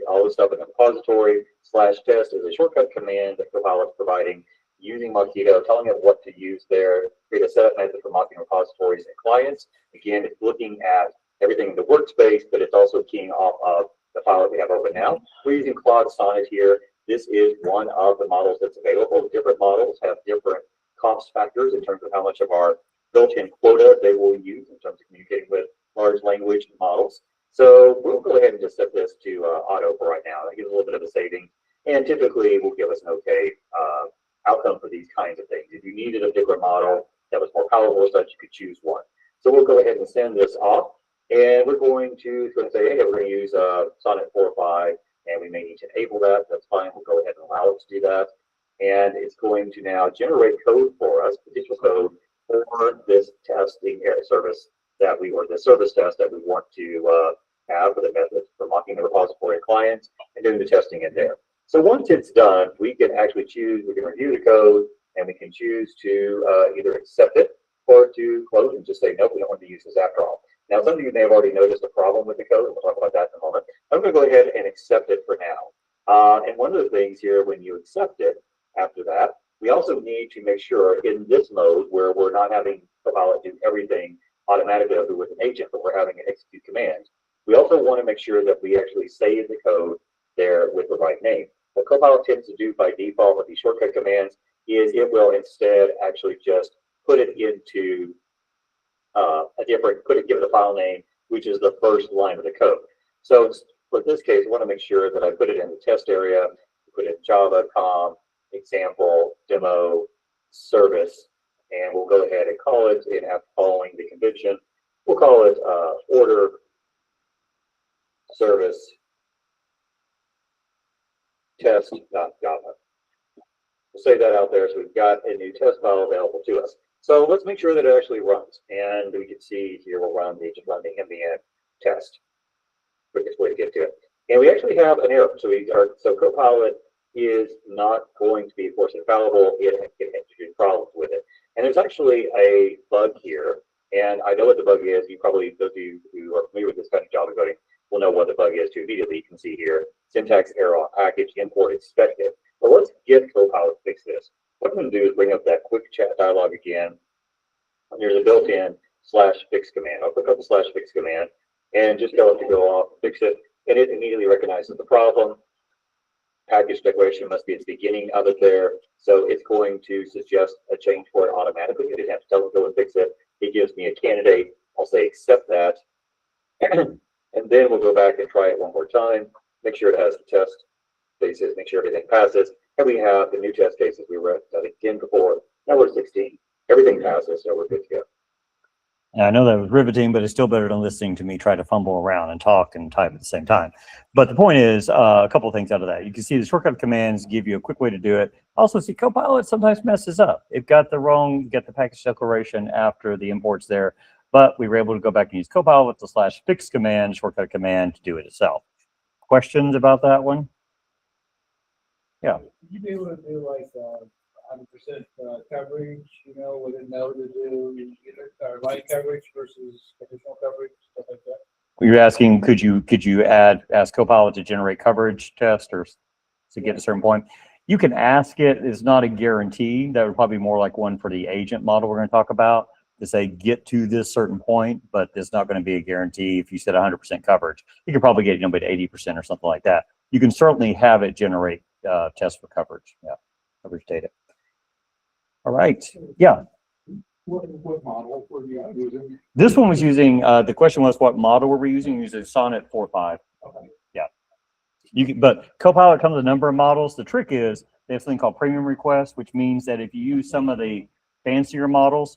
Speaker 2: all the stuff in the repository. /test is a shortcut command that Copilot's providing using Mockito, telling it what to use there, create a setup method for mocking repositories and clients. Again, it's looking at everything in the workspace, but it's also keying off of the file that we have open now. We're using Claude Sonnet here. This is one of the models that's available. Different models have different cost factors in terms of how much of our built-in quota they will use in terms of communicating with large language models. So we'll go ahead and just set this to auto for right now. That gives a little bit of a saving, and typically will give us an okay outcome for these kinds of things. If you needed a different model that was more powerful or such, you could choose one. So we'll go ahead and send this off, and we're going to say, hey, we're going to use Sonnet 4.5, and we may need to enable that. That's fine. We'll go ahead and allow it to do that. And it's going to now generate code for us, potential code for this testing service that the service test that we want to have for the method for mocking the repository clients and doing the testing in there. So once it's done, we can actually choose, we can review the code, and we can choose to either accept it or to close and just say, nope, we don't want to use this after all. Now, some of you may have already noticed a problem with the code, and we'll talk about that in a moment. I'm going to go ahead and accept it for now. And one of the things here, when you accept it after that, we also need to make sure in this mode where we're not having Copilot do everything automatically with an agent, but we're having an execute command. We also want to make sure that we actually save the code there with the right name. What Copilot tends to do by default with these shortcut commands is it will instead actually just put it into give it a file name, which is the first line of the code. So for this case, I want to make sure that I put it in the test area, put in Java, com, example, demo, service, and we'll go ahead and call it, and after following the convention, we'll call it order service test.java. We'll save that out there so we've got a new test file available to us. So let's make sure that it actually runs. And we can see here we'll run the MBN test. Quickest way to get to it. And we actually have an error. So Copilot is not going to be, of course, infallible. It can introduce problems with it. And there's actually a bug here. And I know what the bug is. You probably, those of you who are familiar with this kind of Java coding, will know what the bug is too immediately. You can see here, syntax error on package import expected. But let's get Copilot to fix this. What I'm going to do is bring up that quick chat dialog again. And there's a built-in /fix command. I'll click on the /fix command and just tell it to go off, fix it, and it immediately recognizes the problem. Package declaration must be at the beginning of it there. So it's going to suggest a change for it automatically. I didn't have to tell it to go and fix it. It gives me a candidate. I'll say accept that. And then we'll go back and try it one more time. Make sure it has the test cases, make sure everything passes. And we have the new test cases we read again before. Now we're 16. Everything passes, so we're good to go. Now, I know that was riveting, but it's still better than listening to me try to fumble around and talk and type at the same time. But the point is, a couple of things out of that. You can see the shortcut commands give you a quick way to do it. Also, see, Copilot sometimes messes up. It got the package declaration after the imports there, but we were able to go back and use Copilot with the /fix command, shortcut command to do it itself. Questions about that one? Yeah.
Speaker 8: Would you be able to do like 100% coverage, you know, with it know to do light coverage versus additional coverage, stuff like that?
Speaker 2: You're asking, could you ask Copilot to generate coverage test or to get a certain point? You can ask it. It's not a guarantee. That would probably be more like one for the agent model we're going to talk about, to say get to this certain point, but it's not going to be a guarantee. If you said 100% coverage, you could probably get by 80% or something like that. You can certainly have it generate tests for coverage. Yeah, coverage data. All right. Yeah.
Speaker 8: What model were you using?
Speaker 2: This one was using, the question was what model were we using? We used Sonnet 4.5.
Speaker 8: Okay.
Speaker 2: Yeah. But Copilot comes with a number of models. The trick is they have something called premium request, which means that if you use some of the fancier models,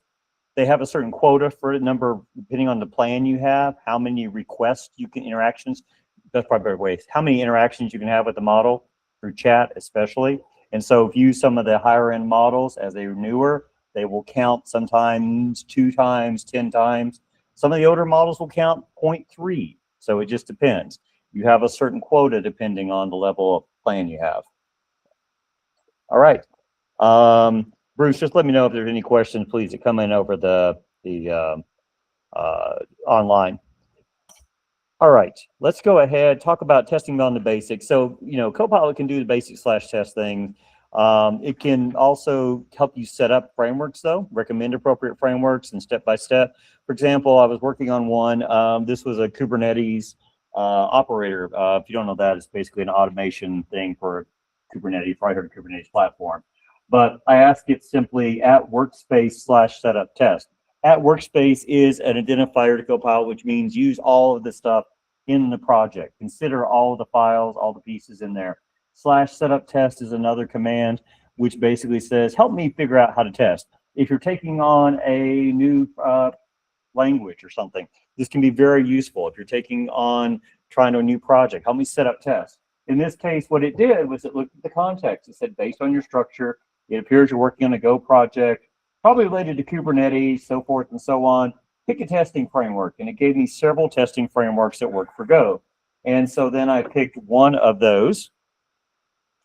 Speaker 2: they have a certain quota for a number, depending on the plan you have, how many requests you can, interactions, that's probably a better way, how many interactions you can have with the model through chat especially. And so if you use some of the higher end models as they're newer, they will count sometimes 2 times, 10 times. Some of the older models will count 0.3. So it just depends. You have a certain quota depending on the level of plan you have. All right. Bruce, just let me know if there's any questions, please, that come in over the online. All right, let's go ahead, talk about testing on the basics. So, you know, Copilot can do the basic /test thing. It can also help you set up frameworks, though, recommend appropriate frameworks and step-by-step. For example, I was working on one. This was a Kubernetes operator. If you don't know that, it's basically an automation thing for Kubernetes, probably heard of Kubernetes platform. But I asked it simply at workspace /setup test. At workspace is an identifier to Copilot, which means use all of the stuff in the project. Consider all of the files, all the pieces in there. /setup test is another command, which basically says, help me figure out how to test. If you're taking on a new language or something, this can be very useful. If you're taking on trying to a new project, help me set up tests. In this case, what it did was it looked at the context. It said, based on your structure, it appears you're working on a Go project, probably related to Kubernetes, so forth and so on. Pick a testing framework. And it gave me several testing frameworks that work for Go. And so then I picked one of those.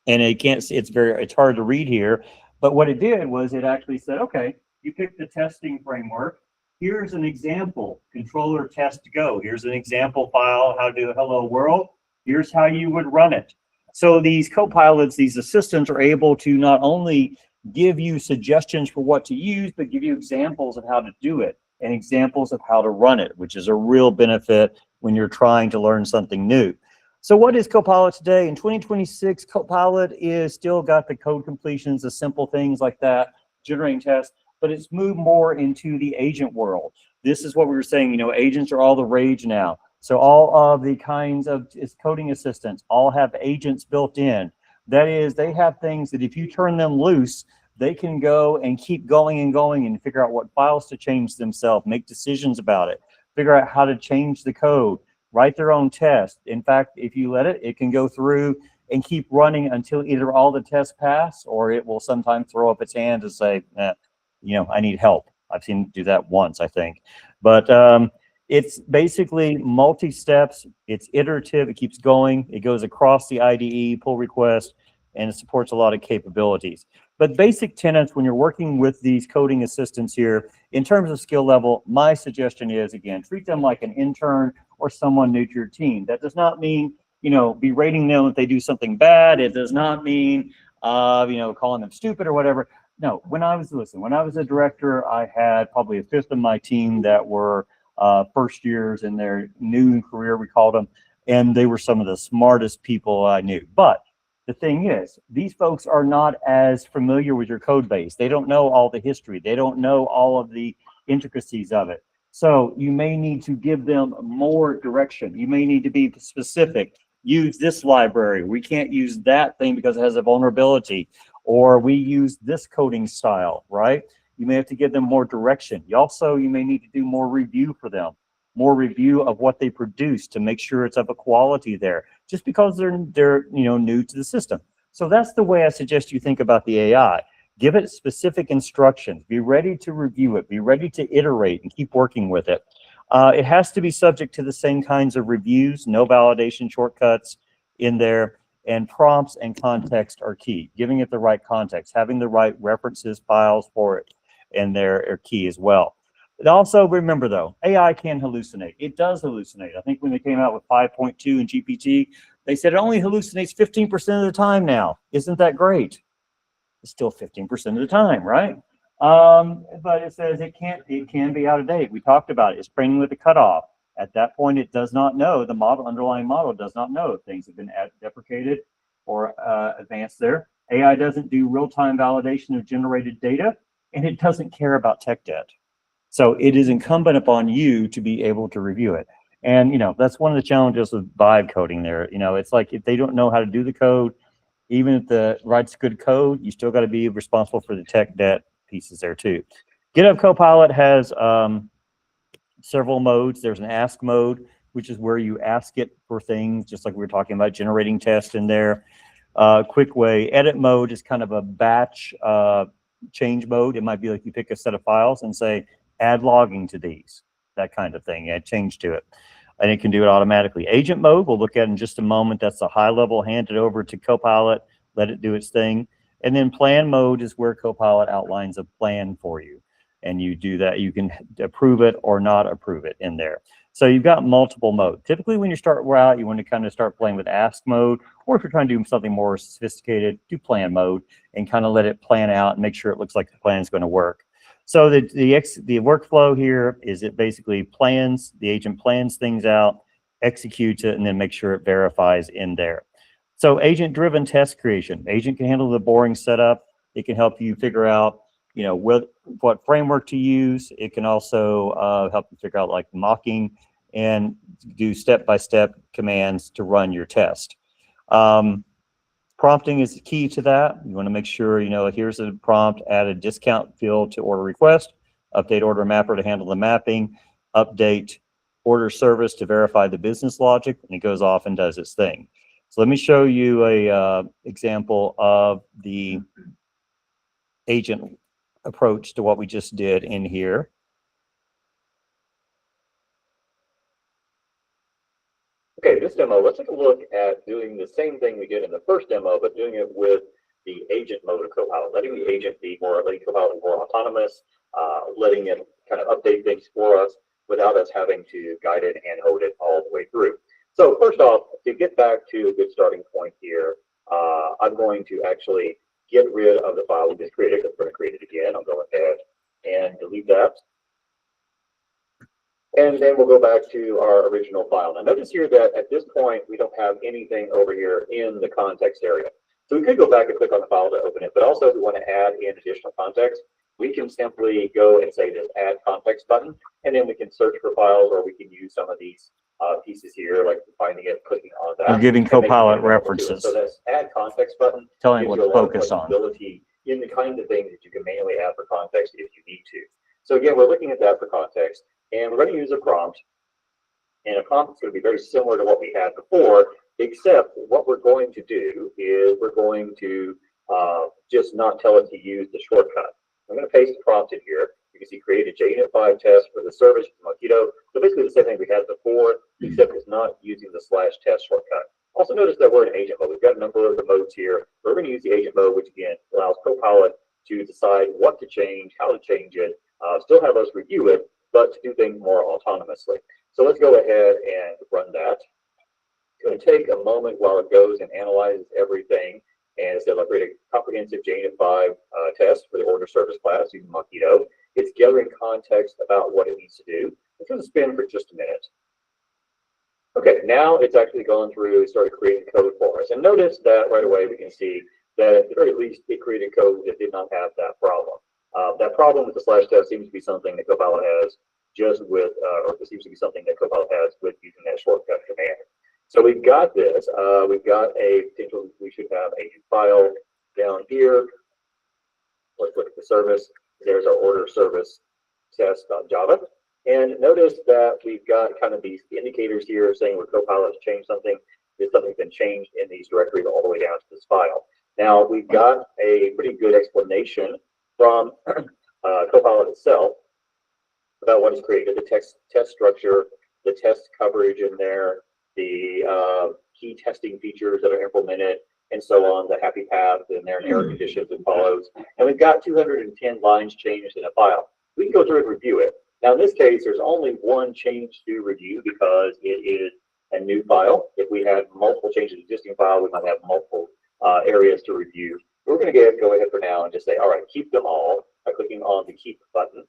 Speaker 2: And it can't see, it's hard to read here. But what it did was it actually said, okay, you picked the testing framework. Here's an example, controller test Go. Here's an example file, how to do hello world. Here's how you would run it. So these copilots, these assistants are able to not only give you suggestions for what to use, but give you examples of how to do it and examples of how to run it, which is a real benefit when you're trying to learn something new. So what is Copilot today? In 2026, Copilot is still got the code completions, the simple things like that, generating tests, but it's moved more into the agent world. This is what we were saying, you know, agents are all the rage now. So all of the kinds of coding assistants all have agents built in. That is, they have things that if you turn them loose, they can go and keep going and figure out what files to change themselves, make decisions about it, figure out how to change the code, write their own test. In fact, if you let it, it can go through and keep running until either all the tests pass, or it will sometimes throw up its hand and say, you know, I need help. I've seen it do that once, I think. But it's basically multi-steps. It's iterative. It keeps going. It goes across the IDE, pull request, and it supports a lot of capabilities. But basic tenets when you're working with these coding assistants here, in terms of skill level, my suggestion is, again, treat them like an intern or someone new to your team. That does not mean, you know, berating them if they do something bad. It does not mean, you know, calling them stupid or whatever. No, when I was a director, I had probably a fifth of my team that were first years in their new career, we called them, and they were some of the smartest people I knew. But the thing is, these folks are not as familiar with your code base. They don't know all the history. They don't know all of the intricacies of it. So you may need to give them more direction. You may need to be specific. Use this library. We can't use that thing because it has a vulnerability. Or we use this coding style, right? You may have to give them more direction. You may need to do more review for them, more review of what they produce to make sure it's of a quality there, just because they're you know, new to the system. So that's the way I suggest you think about the AI. Give it specific instructions. Be ready to review it. Be ready to iterate and keep working with it. It has to be subject to the same kinds of reviews, no validation shortcuts in there, and prompts and context are key. Giving it the right context, having the right references, files for it, and there are key as well. But also remember though, AI can hallucinate. It does hallucinate. I think when they came out with 5.2 and GPT, they said it only hallucinates 15% of the time now. Isn't that great? It's still 15% of the time, right? But it says it can be out of date. We talked about it. It's training with a cutoff. At that point, it does not know, the underlying model does not know if things have been deprecated or advanced there. AI doesn't do real-time validation of generated data, and it doesn't care about tech debt. So it is incumbent upon you to be able to review it. And, you know, that's one of the challenges with vibe coding there. You know, it's like if they don't know how to do the code, even if the writes good code, you still got to be responsible for the tech debt pieces there too. GitHub Copilot has several modes. There's an ask mode, which is where you ask it for things, just like we were talking about generating tests in there. Quick way. Edit mode is kind of a batch change mode. It might be like you pick a set of files and say, add logging to these, that kind of thing, add change to it. And it can do it automatically. Agent mode, we'll look at in just a moment. That's a high level, hand it over to Copilot, let it do its thing. And then plan mode is where Copilot outlines a plan for you. And you do that, you can approve it or not approve it in there. So you've got multiple modes. Typically when you start out, you want to kind of start playing with ask mode, or if you're trying to do something more sophisticated, do plan mode and kind of let it plan out and make sure it looks like the plan is going to work. So the workflow here is it basically plans, the agent plans things out, executes it, and then make sure it verifies in there. So agent-driven test creation. Agent can handle the boring setup. It can help you figure out, you know, what framework to use. It can also help you figure out like mocking and do step-by-step commands to run your test. Prompting is the key to that. You want to make sure, you know, here's a prompt, add a discount field to order request, update order mapper to handle the mapping, update order service to verify the business logic, and it goes off and does its thing. So let me show you a example of the agent approach to what we just did in here. Okay, this demo, let's take a look at doing the same thing we did in the first demo, but doing it with the agent mode of Copilot, letting the agent be more, letting Copilot be more autonomous, letting it kind of update things for us without us having to guide it and hold it all the way through. So first off, to get back to a good starting point here, I'm going to actually get rid of the file we just created, because we're going to create it again. I'll go ahead and delete that. And then we'll go back to our original file. Now notice here that at this point, we don't have anything over here in the context area. So we could go back and click on the file to open it, but also if we want to add in additional context, we can simply go and say this add context button, and then we can search for files, or we can use some of these pieces here, like finding it, clicking on that.
Speaker 9: We're giving Copilot references.
Speaker 2: So this add context button
Speaker 9: telling it
Speaker 2: gives
Speaker 9: what
Speaker 2: you a
Speaker 9: to
Speaker 2: lot of
Speaker 9: focus on.
Speaker 2: flexibility in the kind of things that you can manually add for context if you need to. So again, we're looking at that for context, and we're going to use a prompt. And a prompt is going to be very similar to what we had before, except what we're going to do is we're going to just not tell it to use the shortcut. I'm going to paste the prompt in here. You can see create a JUnit 5 test for the service Mockito. So basically the same thing we had before, except it's not using the /test shortcut. Also notice that we're in agent mode. We've got a number of the modes here. We're going to use the agent mode, which again allows Copilot to decide what to change, how to change it, still have us review it, but to do things more autonomously. So let's go ahead and run that. It's going to take a moment while it goes and analyzes everything. And instead of create a comprehensive JUnit 5 test for the order service class using Mockito, it's gathering context about what it needs to do. It's going to spin for just a minute. Okay, now it's actually gone through and started creating code for us. And notice that right away we can see that at the very least it created code that did not have that problem. That problem with the /test seems to be something that Copilot has just with, or it seems to be something that Copilot has with using that shortcut command. So we've got this. We've got a potential, we should have a file down here. Let's look at the service. There's our order service test.java. And notice that we've got kind of these indicators here saying where Copilot has changed something. If something's been changed in these directories all the way down to this file. Now we've got a pretty good explanation from Copilot itself about what is created, the test structure, the test coverage in there, the key testing features that are implemented, and so on, the happy path and their error conditions that follows. And we've got 210 lines changed in a file. We can go through and review it. Now in this case, there's only one change to review because it is a new file. If we had multiple changes to the existing file, we might have multiple areas to review. We're going to go ahead for now and just say, all right, keep them all by clicking on the keep button.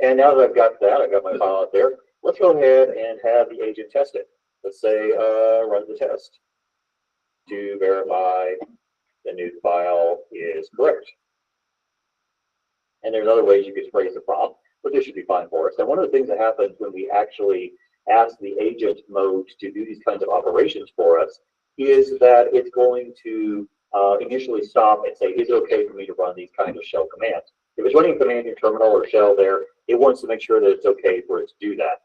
Speaker 2: And now that I've got that, I've got my file out there. Let's go ahead and have the agent test it. Let's say run the test to verify the new file is correct. And there's other ways you could phrase the prompt, but this should be fine for us. And one of the things that happens when we actually ask the agent mode to do these kinds of operations for us is that it's going to initially stop and say, is it okay for me to run these kinds of shell commands? If it's running a command in terminal or shell there, it wants to make sure that it's okay for it to do that.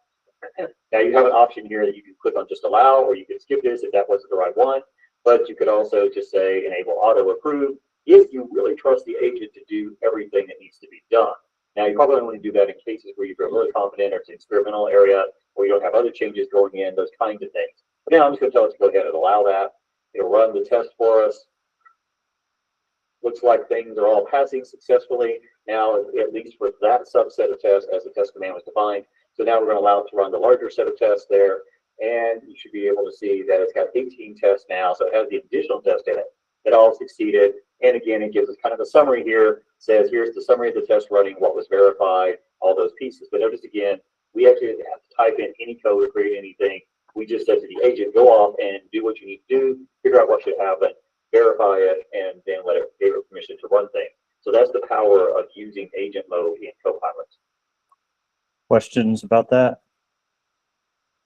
Speaker 2: Now you have an option here that you can click on just allow, or you can skip this if that wasn't the right one, but you could also just say enable auto approve if you really trust the agent to do everything that needs to be done. Now you probably only do that in cases where you're really confident or it's an experimental area where you don't have other changes going in, those kinds of things. But now I'm just going to tell it to go ahead and allow that. It'll run the test for us. Looks like things are all passing successfully now, at least for that subset of tests as the test command was defined. So now we're going to allow it to run the larger set of tests there. And you should be able to see that it's got 18 tests now. So it has the additional test in it that all succeeded. And again, it gives us kind of a summary here. Says here's the summary of the test running, what was verified, all those pieces. But notice again, we actually didn't have to type in any code or create anything. We just said to the agent, go off and do what you need to do, figure out what should happen, verify it, and then let it give it permission to run things. So that's the power of using agent mode in Copilot.
Speaker 9: Questions about that?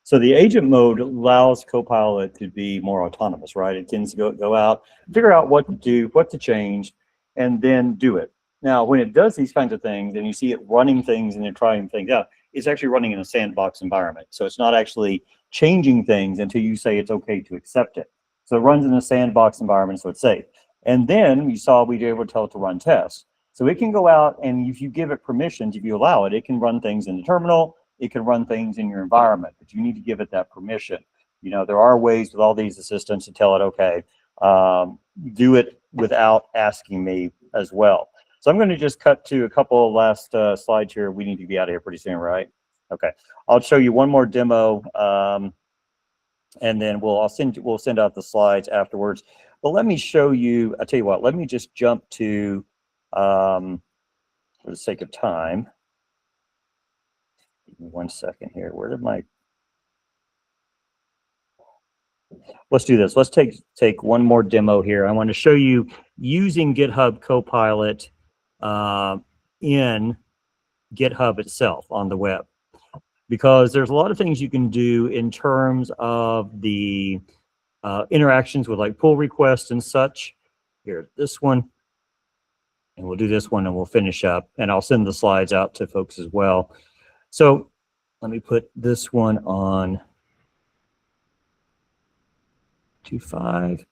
Speaker 9: So the agent mode allows Copilot to be more autonomous, right? It tends to go out, figure out what to do, what to change, and then do it. Now, when it does these kinds of things and you see it running things and they're trying things out, it's actually running in a sandbox environment. So it's not actually changing things until you say it's okay to accept it. So it runs in a sandbox environment, so it's safe. And then you saw we were able to tell it to run tests. So it can go out and if you give it permissions, if you allow it, it can run things in the terminal, it can run things in your environment, but you need to give it that permission. You know, there are ways with all these assistants to tell it, okay, do it without asking me as well. So I'm going to just cut to a couple of last slides here. We need to be out of here pretty soon, right? Okay, I'll show you one more demo, and then we'll send out the slides afterwards. But let me show you. I tell you what. Let me just jump to, for the sake of time.
Speaker 2: 1 second here. Where did my... Let's do this. Let's take one more demo here. I want to show you using GitHub Copilot in GitHub itself on the web, because there's a lot of things you can do in terms of the interactions with like pull requests and such. Here, this one, and we'll do this one and we'll finish up, and I'll send the slides out to folks as well. So let me put this one on 2.5.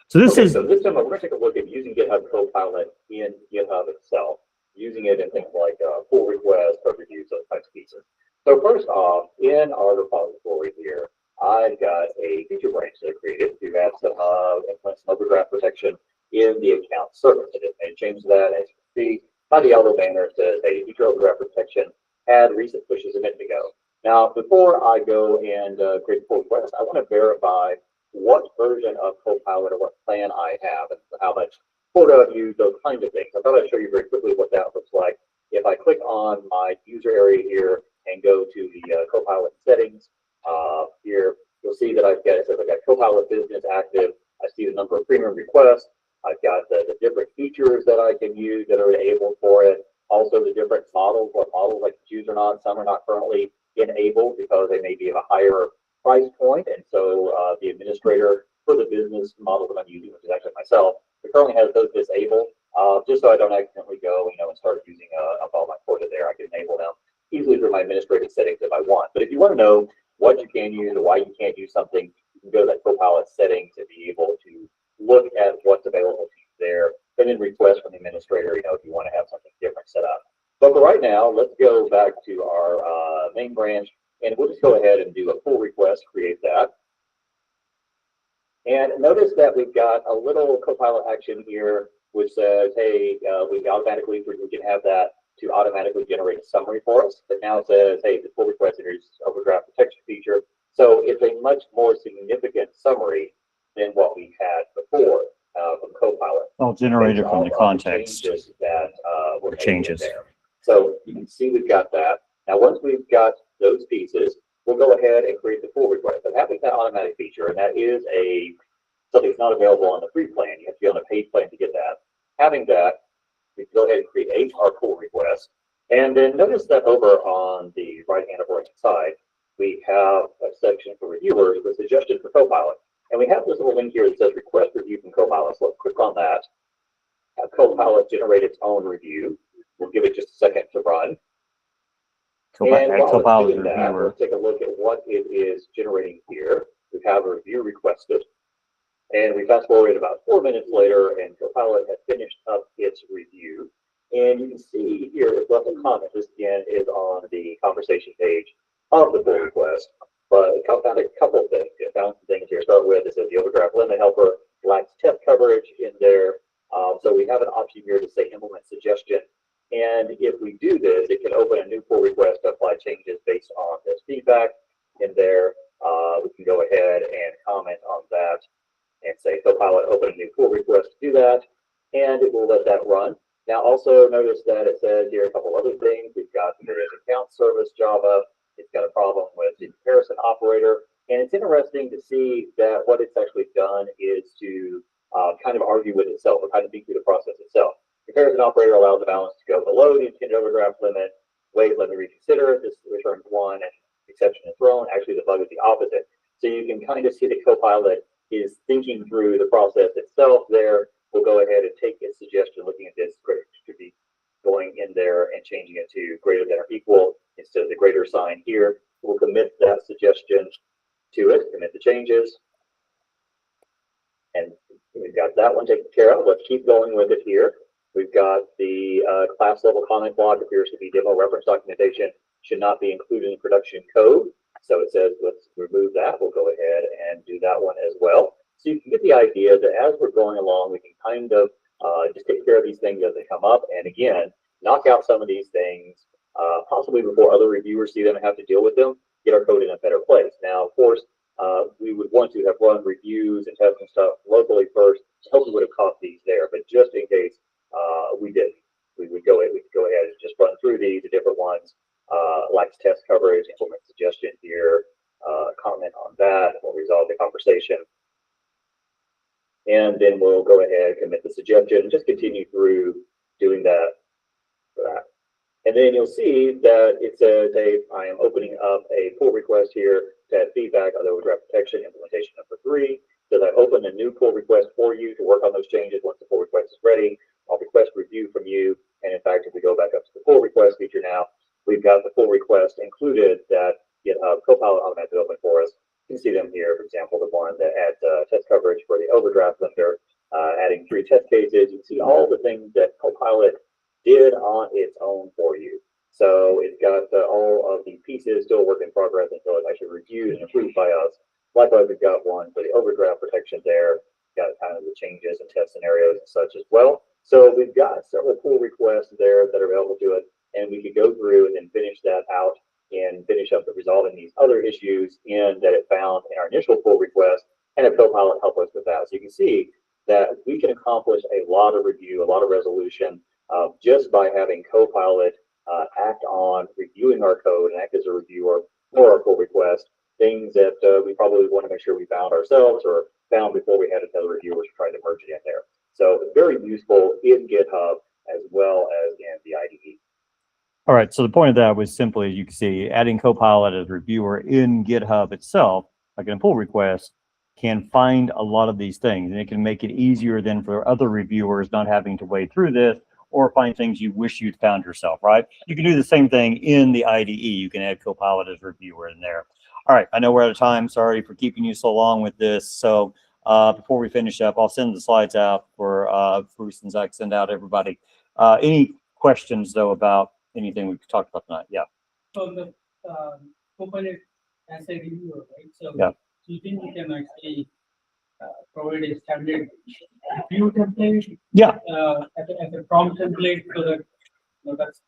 Speaker 2: So this is, so this demo, we're going to take a look at using GitHub Copilot in GitHub itself, using it in things like pull requests, code reviews, those types of pieces. So first off, in our repository here, I've got a feature branch that I created to have some implement some overdraft protection in the account service. And it made changes to that. As you can see, by the yellow banner, it says, hey, feature overdraft protection had recent pushes a minute ago. Now, before I go and create a pull request, I want to verify what version of Copilot or what plan I have and how much quota I've used, those kinds of things. I thought I'd show you very quickly what that looks like. If I click on my user area here and go to the Copilot settings, here you'll see that I've got Copilot Business active. I see the number of premium requests. I've got the different features that I can use that are enabled for it. Also the different models, what models I can choose or not. Some are not currently enabled because they may be of a higher price point, and so the administrator for the business model that I'm using, which is actually myself, it currently has those disabled, just so I don't accidentally go, and start using up all my quota there. I can enable them easily through my administrative settings if I want. But if you want to know what you can use or why you can't use something, you can go to that Copilot settings to be able to look at what's available to you there, and then request from the administrator, if you want to have something different set up. But for right now, let's go back to our main branch, and we'll just go ahead and do a pull request, create that. And notice that we've got a little Copilot action here, which says, hey, we can have that to automatically generate a summary for us. But now it says, hey, the pull request introduces overdraft protection feature. So it's a much more significant summary than what we had before from Copilot. all generated from the context
Speaker 3: that were
Speaker 2: changes
Speaker 3: there. So you can see we've got that. Now, once we've got those pieces, we'll go ahead and create the pull request. But having that automatic feature, and that is something that's not available on the free plan. You have to be on a paid plan to get that. Having that, we can go ahead and create our pull request. And then notice that over on the right-hand or right side, we have a section for reviewers with suggestions for Copilot. And we have this little link here that says request review from Copilot. So let's click on that. Have Copilot generate its own review. We'll give it just a second to run. And while it's doing that, we'll take a look at what it is generating here. We have a review requested. And we fast forward about 4 minutes later, and Copilot has finished up its review. And you can see here, it's left a comment. This again is on the conversation page of the pull request. But it found a couple of things. It found some things here. Start with, it says the overdraft limit helper lacks TEP coverage in there. So we have an option here to say implement suggestion. And if we do this, it can open a new pull request to apply changes based on this feedback in there. We can go ahead and comment on that and say Copilot open a new pull request to do that, and it will let that run. Now also notice that it says here a couple other things. We've got the account service Java. It's got a problem with the comparison operator, and it's interesting to see that what it's actually done is to kind of argue with itself or kind of think through the process itself. Comparison operator allows the balance to go below the intended overdraft limit. Wait, let me reconsider. This returns 1 and exception is thrown. Actually, the bug is the opposite. So you can kind of see the Copilot is thinking through the process itself there. We'll go ahead and take its suggestion, looking at this, should be going in there and changing it to greater than or equal instead of the greater sign here. We'll commit that suggestion to it, commit the changes. And we've got that one taken care of. Let's keep going with it here. We've got the class level comment block appears to be demo reference documentation, should not be included in production code. So it says, let's remove that. We'll go ahead and do that one as well. So you can get the idea that as we're going along, we can kind of just take care of these things as they come up. And again, knock out some of these things, possibly before other reviewers see them and have to deal with them, get our code in a better place. Now, of course, we would want to have run reviews and testing stuff locally first. Hopefully would have caught these there, but just in case we did, we could go ahead and just run through these, the different ones, optimize test coverage, implement suggestion here, comment on that, and we'll resolve the conversation. And then we'll go ahead, commit the suggestion, and just continue through doing that for that. And then you'll see that it says, hey, I am opening up a pull request here to add feedback on the overdraft protection implementation number 3. Does I open a new pull request for you to work on those changes once the pull request is ready? I'll request review from you. And in fact, if we go back up to the pull request feature now, we've got the pull request included that GitHub Copilot automatically open for us. You can see them here, for example, the one that adds test coverage for the overdraft lender, adding 3 test cases. You can see all the things that Copilot did on its own for you. So it's got all of the pieces still work in progress until it's actually reviewed and approved by us. Likewise, we've got one for the overdraft protection there. Got kind of the changes and test scenarios and such as well. So we've got several pull requests there that are available to it, and we could go through and then finish that out and finish up with resolving these other issues that it found in our initial pull request, and have Copilot help us with that. So you can see that we can accomplish a lot of review, a lot of resolution, just by having Copilot act on reviewing our code and act as a reviewer for our pull request, things that we probably want to make sure we found ourselves or found before we had another reviewers trying to merge it in there. So very useful in GitHub as well as in the IDE.
Speaker 9: All right, so the point of that was simply, you can see, adding Copilot as a reviewer in GitHub itself, like in a pull request, can find a lot of these things, and it can make it easier than for other reviewers not having to wade through this or find things you wish you'd found yourself, right? You can do the same thing in the IDE. You can add Copilot as reviewer in there. All right, I know we're out of time. Sorry for keeping you so long with this. So before we finish up, I'll send the slides out for Bruce and Zach, send out everybody. Any questions, though, about anything we've talked about tonight? Yeah.
Speaker 6: So the Copilot as a reviewer, right? So
Speaker 9: yeah.
Speaker 6: Do you think we can actually provide a standard review template?
Speaker 9: Yeah.
Speaker 6: As a prompt template so that that's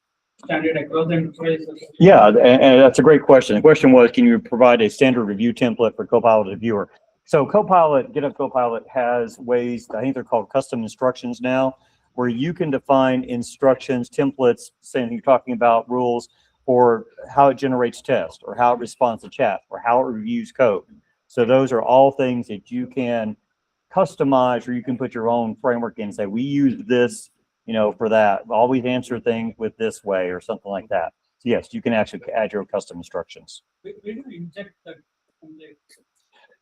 Speaker 6: standard across the enterprise?
Speaker 9: Yeah, and that's a great question. The question was, can you provide a standard review template for Copilot reviewer? So Copilot, GitHub Copilot has ways, I think they're called custom instructions now, where you can define instructions, templates, saying you're talking about rules for how it generates tests or how it responds to chat or how it reviews code. So those are all things that you can customize, or you can put your own framework in and say, we use this, for that. Always answer things with this way or something like that. So yes, you can actually add your custom instructions.
Speaker 6: Where do you inject that template?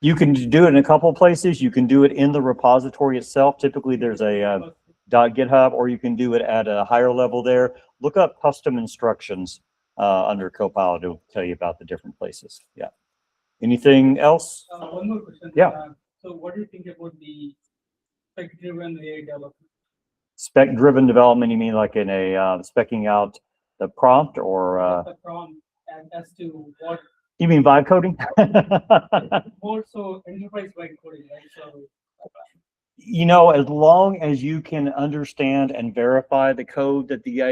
Speaker 9: You can do it in a couple of places. You can do it in the repository itself. Typically there's a .github, or you can do it at a higher level there. Look up custom instructions under Copilot. It'll tell you about the different places. Yeah. Anything else?
Speaker 6: One more question.
Speaker 9: Yeah.
Speaker 6: So what do you think about the spec-driven AI development?
Speaker 9: Spec-driven development, you mean like in a specking out the prompt or?
Speaker 6: The prompt as to what?
Speaker 9: You mean vibe coding?
Speaker 6: More so enterprise-wide coding, right? So.
Speaker 9: As long as you can understand and verify the code that the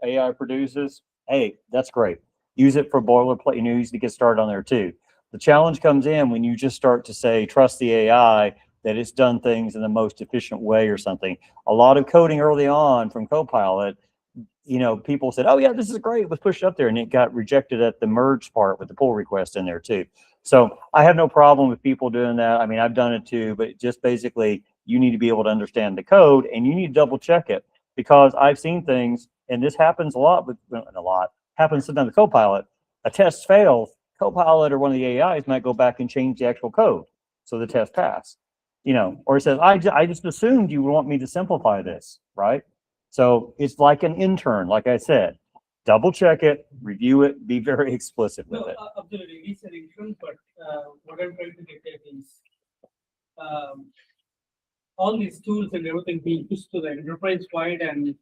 Speaker 9: AI produces, hey, that's great. Use it for boilerplate. You need to get started on there too. The challenge comes in when you just start to say, trust the AI that it's done things in the most efficient way or something. A lot of coding early on from Copilot, people said, oh yeah, this is great, let's push it up there. And it got rejected at the merge part with the pull request in there too. So I have no problem with people doing that. I mean, I've done it too, but just basically you need to be able to understand the code, and you need to double check it, because I've seen things, and this happens a lot, but happens sometimes with Copilot. A test fails, Copilot or one of the AIs might go back and change the actual code so the test passed. Or it says, I just assumed you would want me to simplify this, right? So it's like an intern, like I said, double check it, review it, be very explicit with it.
Speaker 6: Absolutely, it's an intern, but what I'm trying to get at is all these tools and everything being pushed to the enterprise wide, and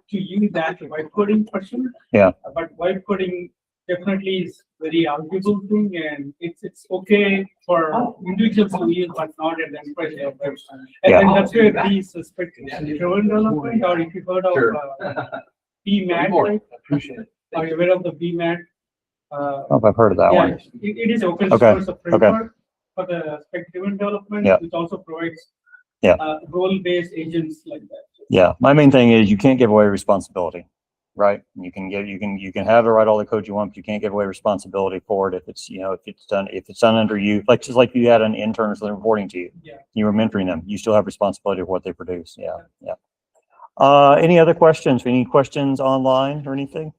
Speaker 6: to use that vibe coding person.
Speaker 9: Yeah.
Speaker 6: But vibe coding definitely is very arguable thing, and it's okay for individuals to use, but not at the enterprise level. And that's where these spec-driven development, or if you've heard of BMAT, right?
Speaker 7: Appreciate it.
Speaker 6: Are you aware of the BMAT?
Speaker 9: I don't know if I've heard of that one.
Speaker 6: It is open
Speaker 9: Okay.
Speaker 6: source framework for the spec-driven development, which also provides role-based agents like that.
Speaker 9: Yeah, my main thing is you can't give away responsibility.
Speaker 2: right? You can have it write all the code you want, but you can't give away responsibility for it if it's if it's done under you, like just like you had an intern reporting to you.
Speaker 6: Yeah.
Speaker 2: You were mentoring them. You still have responsibility for what they produce. Yeah. Any other questions? Any questions online or anything?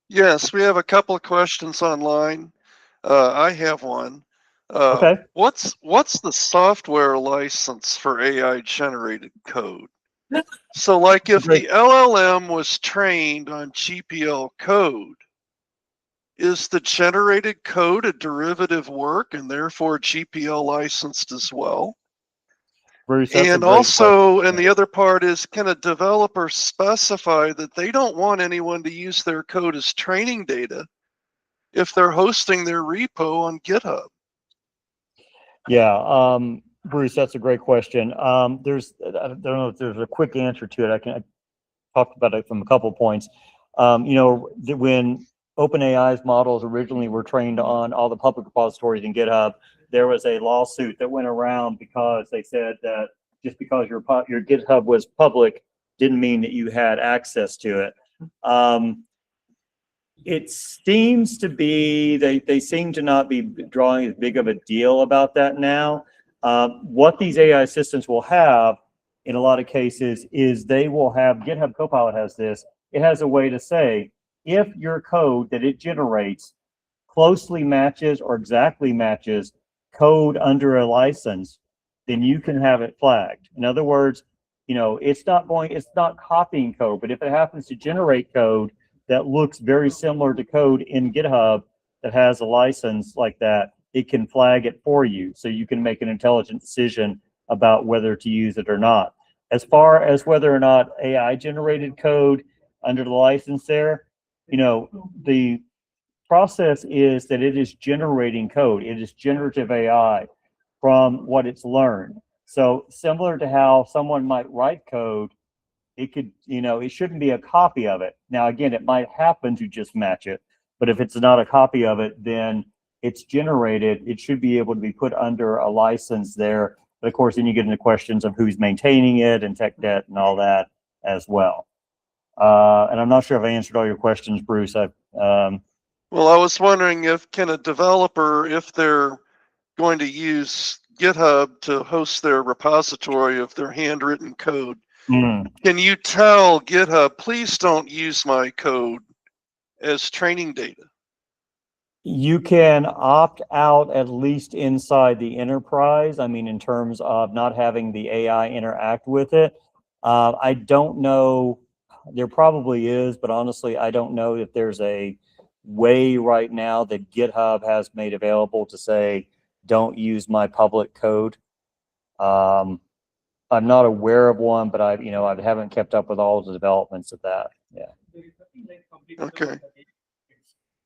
Speaker 10: Yes, we have a couple of questions online. I have one.
Speaker 2: Okay.
Speaker 10: What's the software license for AI generated code? So like if the LLM was trained on GPL code, is the generated code a derivative work and therefore GPL licensed as well?
Speaker 2: Bruce, that's a
Speaker 10: And
Speaker 2: great
Speaker 10: also,
Speaker 2: question.
Speaker 10: and the other part is, can a developer specify that they don't want anyone to use their code as training data if they're hosting their repo on GitHub?
Speaker 2: Yeah, Bruce, that's a great question. I don't know if there's a quick answer to it. I talked about it from a couple points. When OpenAI's models originally were trained on all the public repositories in GitHub, there was a lawsuit that went around because they said that just because your GitHub was public didn't mean that you had access to it. It seems to be, they seem to not be drawing as big of a deal about that now. What these AI assistants will have in a lot of cases is they will have, GitHub Copilot has this, it has a way to say, if your code that it generates closely matches or exactly matches code under a license, then you can have it flagged. In other words, it's not copying code, but if it happens to generate code that looks very similar to code in GitHub that has a license like that, it can flag it for you so you can make an intelligent decision about whether to use it or not. As far as whether or not AI generated code under the license there, the process is that it is generating code. It is generative AI from what it's learned. So similar to how someone might write code, it could, it shouldn't be a copy of it. Now, again, it might happen to just match it, but if it's not a copy of it, then it's generated. It should be able to be put under a license there. But of course, then you get into questions of who's maintaining it and tech debt and all that as well. And I'm not sure if I answered all your questions, Bruce.
Speaker 10: Well, I was wondering can a developer, if they're going to use GitHub to host their repository of their handwritten code, can you tell GitHub, please don't use my code as training data?
Speaker 2: You can opt out at least inside the enterprise. I mean, in terms of not having the AI interact with it. I don't know, there probably is, but honestly, I don't know if there's a way right now that GitHub has made available to say, don't use my public code. I'm not aware of one, but I haven't kept up with all the developments of that. Yeah.
Speaker 10: Okay.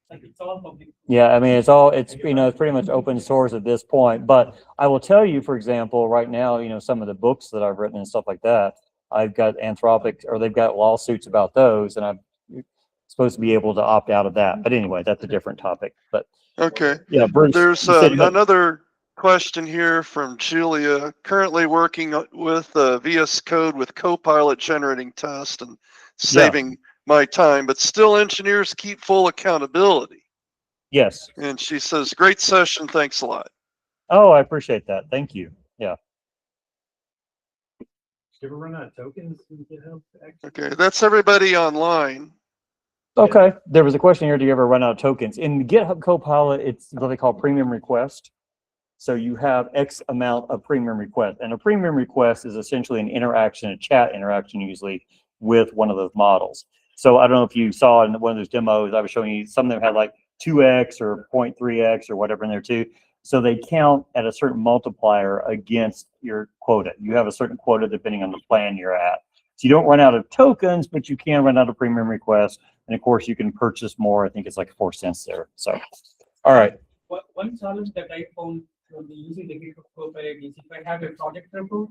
Speaker 6: It's all public.
Speaker 2: Yeah, I mean, it's pretty much open source at this point. But I will tell you, for example, right now, some of the books that I've written and stuff like that, I've got Anthropic, or they've got lawsuits about those, and I'm supposed to be able to opt out of that. But anyway, that's a different topic. But
Speaker 10: okay.
Speaker 2: Yeah, Bruce.
Speaker 10: There's another question here from Julia. Currently working with VS Code with Copilot generating tests and saving my time, but still engineers keep full accountability.
Speaker 2: Yes.
Speaker 10: And she says, great session. Thanks a lot.
Speaker 2: Oh, I appreciate that. Thank you. Yeah.
Speaker 8: Did you ever run out of tokens in GitHub?
Speaker 10: Okay, that's everybody online.
Speaker 2: Okay. There was a question here, do you ever run out of tokens? In GitHub Copilot, it's what they call premium request. So you have X amount of premium request. And a premium request is essentially an interaction, a chat interaction usually with one of those models. So I don't know if you saw in one of those demos, I was showing you some of them had like 2x or 0.3x or whatever in there too. So they count at a certain multiplier against your quota. You have a certain quota depending on the plan you're at. So you don't run out of tokens, but you can run out of premium requests. And of course you can purchase more. I think it's like 4 cents there. So, all right.
Speaker 6: One challenge that I found when using the GitHub Copilot is if I have a project repo,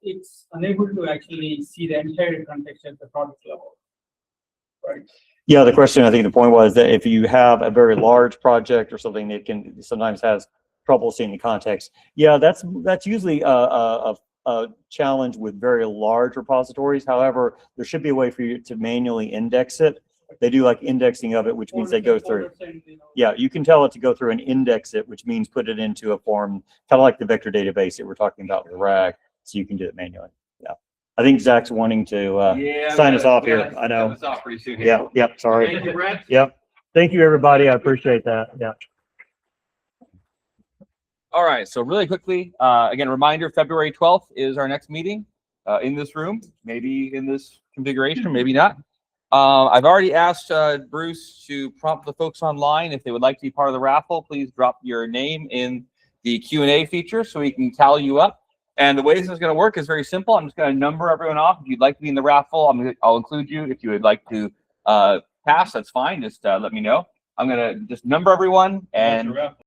Speaker 6: it's unable to actually see the entire context at the product level. Right.
Speaker 2: Yeah, the question, I think the point was that if you have a very large project or something that can sometimes has trouble seeing the context. Yeah, that's usually a
Speaker 9: challenge with very large repositories. However, there should be a way for you to manually index it. They do like indexing of it, which means they go through. Yeah, you can tell it to go through and index it, which means put it into a form, kind of like the vector database that we're talking about with RAG. So you can do it manually. Yeah. I think Zach's wanting to sign us off here. I know.
Speaker 1: Sign us off pretty soon here.
Speaker 9: Yeah. Yep. Sorry.
Speaker 1: Thank you, Brent.
Speaker 9: Yep. Thank you, everybody. I appreciate that. Yeah.
Speaker 1: All right. So really quickly, again, reminder, February 12th is our next meeting in this room, maybe in this configuration, maybe not. I've already asked Bruce to prompt the folks online if they would like to be part of the raffle. Please drop your name in the Q&A feature so we can tally you up. And the way this is going to work is very simple. I'm just going to number everyone off. If you'd like to be in the raffle, I'll include you. If you would like to pass, that's fine. Just let me know. I'm going to just number everyone and